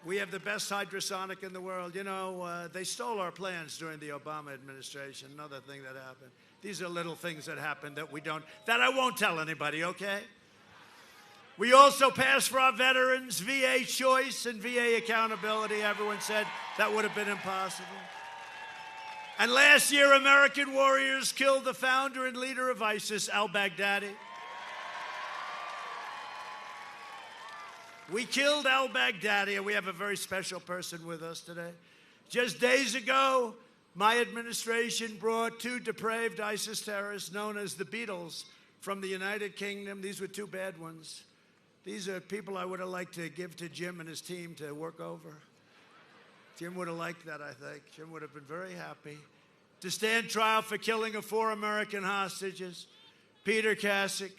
We have the best hypersonic in the world. You know, they stole our plans during the Obama administration. Another thing that happened. These are little things that happen that I won't tell anybody, okay? We also passed for our veterans VA choice and VA accountability. Everyone said that would have been impossible. And last year, American warriors killed the founder and leader of ISIS, al-Baghdadi. We killed al-Baghdadi, and we have a very special person with us today. Just days ago, my administration brought 2 depraved ISIS terrorists known as the Beatles from the United Kingdom. These were 2 bad ones. These are people I would have liked to give to Jim and his team to work over. Jim would have liked that, I think. Jim would have been very happy. To stand trial for killing of 4 American hostages, Peter Kasich,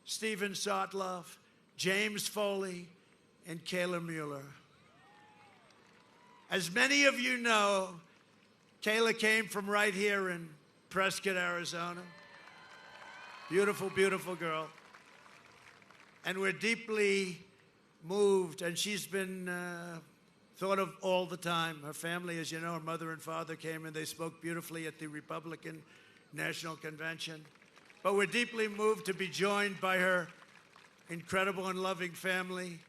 Stephen Sotloff, James Foley, and Kayla Mueller. As many of you know, Kayla came from right here in Prescott, Arizona. Beautiful, beautiful girl. And we're deeply moved, and she's been thought of all the time. Her family, as you know, her mother and father came and they spoke beautifully at the Republican National Convention. But we're deeply moved to be joined by her incredible and loving family,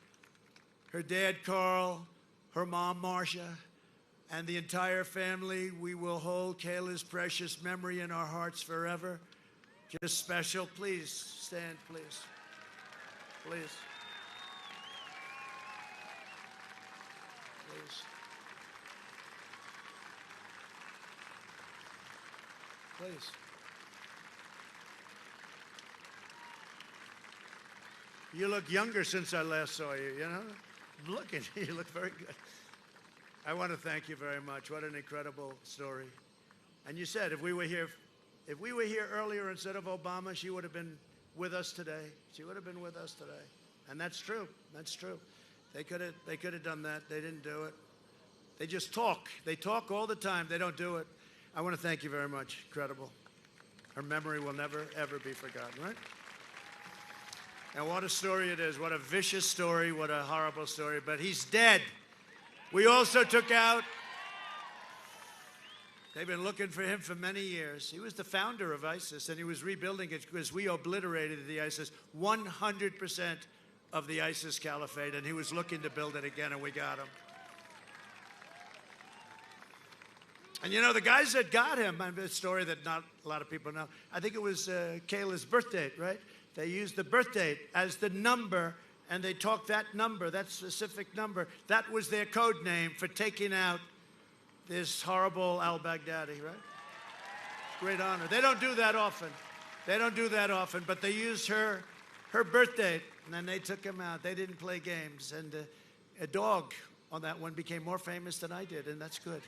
her dad, Carl, her mom, Marcia, and the entire family. We will hold Kayla's precious memory in our hearts forever. Just special. Please stand, please. Please. Please. Please. You look younger since I last saw you, you know? Look at you. You look very good. I want to thank you very much. What an incredible story. And you said if we were here earlier instead of Obama, she would have been with us today. She would have been with us today. And that's true. That's true. They could have done that. They didn't do it. They just talk. They talk all the time. They don't do it. I want to thank you very much. Incredible. Her memory will never, ever be forgotten, right? And what a story it is. What a vicious story. What a horrible story. But he's dead. We also took out, they've been looking for him for many years. He was the founder of ISIS, and he was rebuilding it because we obliterated the ISIS, 100% of the ISIS caliphate, and he was looking to build it again, and we got him. And you know, the guys that got him, a story that not a lot of people know, I think it was Kayla's birth date, right? They used the birth date as the number, and they talked that number, that specific number. That was their code name for taking out this horrible al-Baghdadi, right? Great honor. They don't do that often. They don't do that often, but they used her birth date, and then they took him out. They didn't play games, and a dog on that one became more famous than I did, and that's good.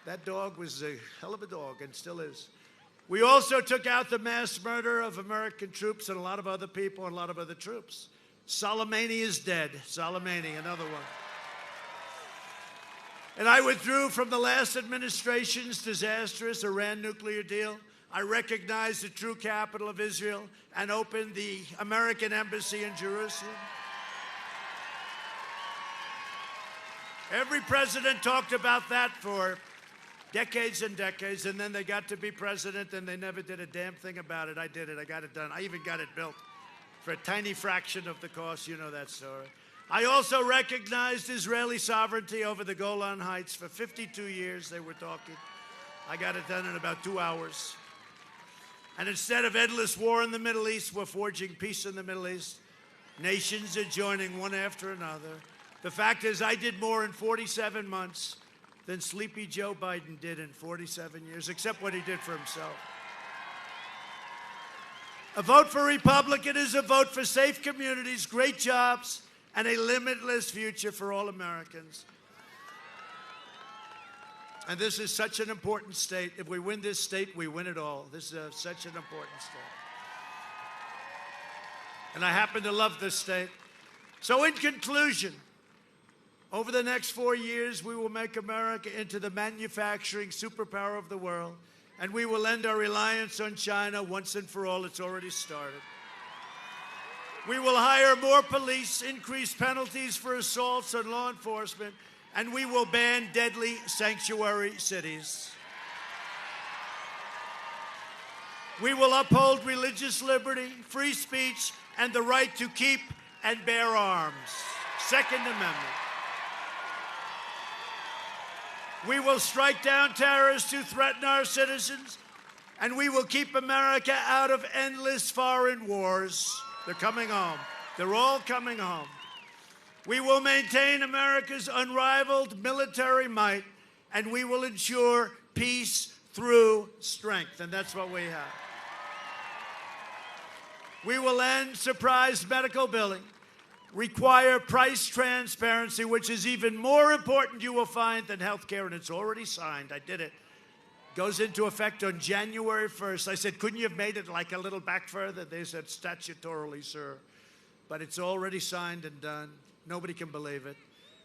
That dog was a hell of a dog, and still is. We also took out the mass murder of American troops and a lot of other people and a lot of other troops. Soleimani is dead. Soleimani, another one. And I withdrew from the last administration's disastrous Iran nuclear deal. I recognized the true capital of Israel and opened the American embassy in Jerusalem. Every president talked about that for decades and decades, and then they got to be president and they never did a damn thing about it. I did it. I got it done. I even got it built for a tiny fraction of the cost. You know that story. I also recognized Israeli sovereignty over the Golan Heights. For 52 years they were talking. I got it done in about 2 hours. And instead of endless war in the Middle East, we're forging peace in the Middle East. Nations are joining one after another. The fact is, I did more in 47 months than Sleepy Joe Biden did in 47 years, except what he did for himself. A vote for Republican is a vote for safe communities, great jobs, and a limitless future for all Americans. And this is such an important state. If we win this state, we win it all. This is such an important state. And I happen to love this state. So in conclusion, over the next 4 years, we will make America into the manufacturing superpower of the world, and we will end our reliance on China once and for all. It's already started. We will hire more police, increase penalties for assaults on law enforcement, and we will ban deadly sanctuary cities. We will uphold religious liberty, free speech, and the right to keep and bear arms. Second Amendment. We will strike down terrorists who threaten our citizens, and we will keep America out of endless foreign wars. They're coming home. They're all coming home. We will maintain America's unrivaled military might, and we will ensure peace through strength, and that's what we have. We will end surprise medical billing, require price transparency, which is even more important, you will find, than health care, and it's already signed. I did it. Goes into effect on January 1st. I said, couldn't you have made it like a little back further? They said, statutorily, sir. But it's already signed and done. Nobody can believe it.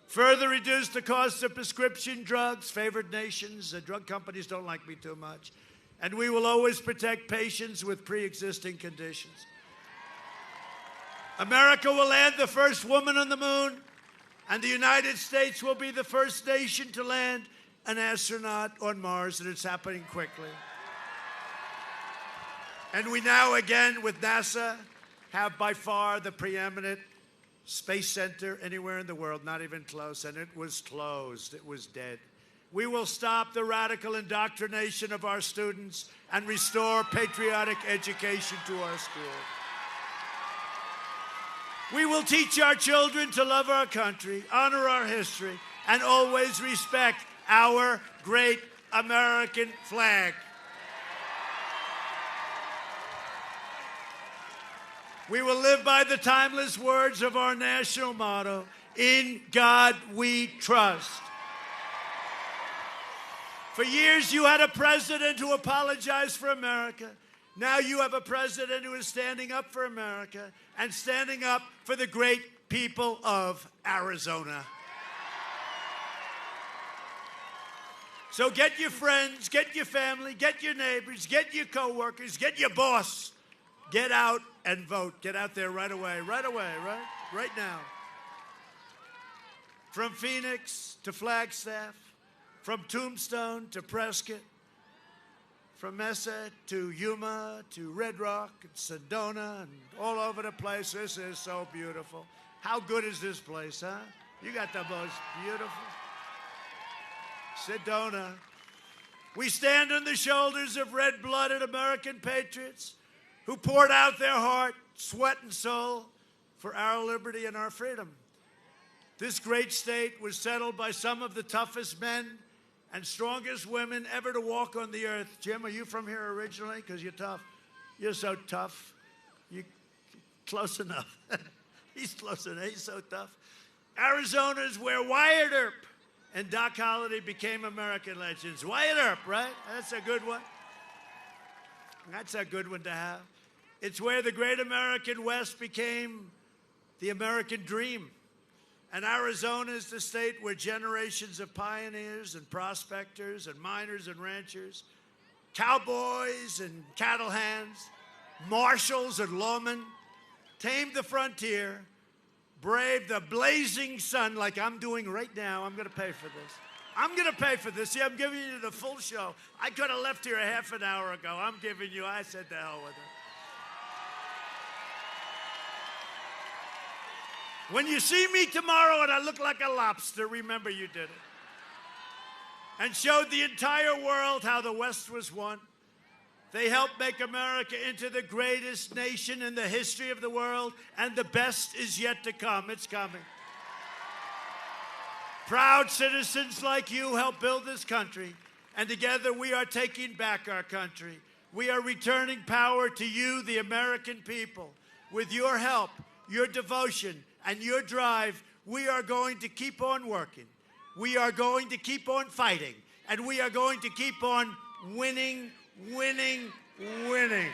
Further reduce the cost of prescription drugs. Favored nations. The drug companies don't like me too much. And we will always protect patients with pre-existing conditions. America will land the first woman on the moon, and the United States will be the first nation to land an astronaut on Mars, and it's happening quickly. And we now, again, with NASA, have by far the preeminent space center anywhere in the world, not even close, and it was closed. It was dead. We will stop the radical indoctrination of our students and restore patriotic education to our schools. We will teach our children to love our country, honor our history, and always respect our great American flag. We will live by the timeless words of our national motto, "In God we trust." For years, you had a president who apologized for America. Now you have a president who is standing up for America and standing up for the great people of Arizona. So get your friends, get your family, get your neighbors, get your coworkers, get your boss. Get out and vote. Get out there right away, right now. From Phoenix to Flagstaff, from Tombstone to Prescott, from Mesa to Yuma to Red Rock and Sedona and all over the place. This is so beautiful. How good is this place, huh? You got the most beautiful Sedona. We stand on the shoulders of red-blooded American patriots who poured out their heart, sweat, and soul for our liberty and our freedom. This great state was settled by some of the toughest men and strongest women ever to walk on the earth. Jim, are you from here originally? Because you're tough. You're so tough. You close enough. He's close enough. He's so tough. Arizona is where Wyatt Earp and Doc Holliday became American legends. Wyatt Earp, right? That's a good one. That's a good one to have. It's where the great American West became the American dream. And Arizona is the state where generations of pioneers and prospectors and miners and ranchers, cowboys and cattle hands, marshals and lawmen, tamed the frontier, braved the blazing sun like I'm doing right now. I'm going to pay for this. I'm going to pay for this. See, I'm giving you the full show. I could have left here a half an hour ago. I'm giving you, I said to hell with it. When you see me tomorrow and I look like a lobster, remember you did it. And showed the entire world how the West was won. They helped make America into the greatest nation in the history of the world, and the best is yet to come. It's coming. Proud citizens like you helped build this country, and together we are taking back our country. We are returning power to you, the American people. With your help, your devotion, and your drive, we are going to keep on working. We are going to keep on fighting. And we are going to keep on winning, winning, winning.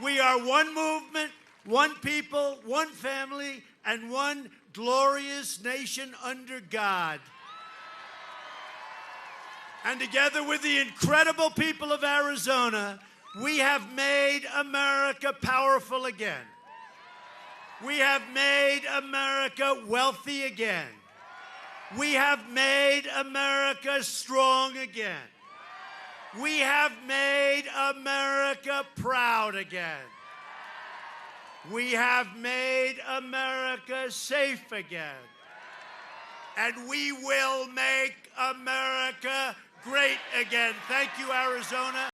We are one movement, one people, one family, and one glorious nation under God. And together with the incredible people of Arizona, we have made America powerful again. We have made America wealthy again. We have made America strong again. We have made America proud again. We have made America safe again. And we will make America great again. Thank you, Arizona.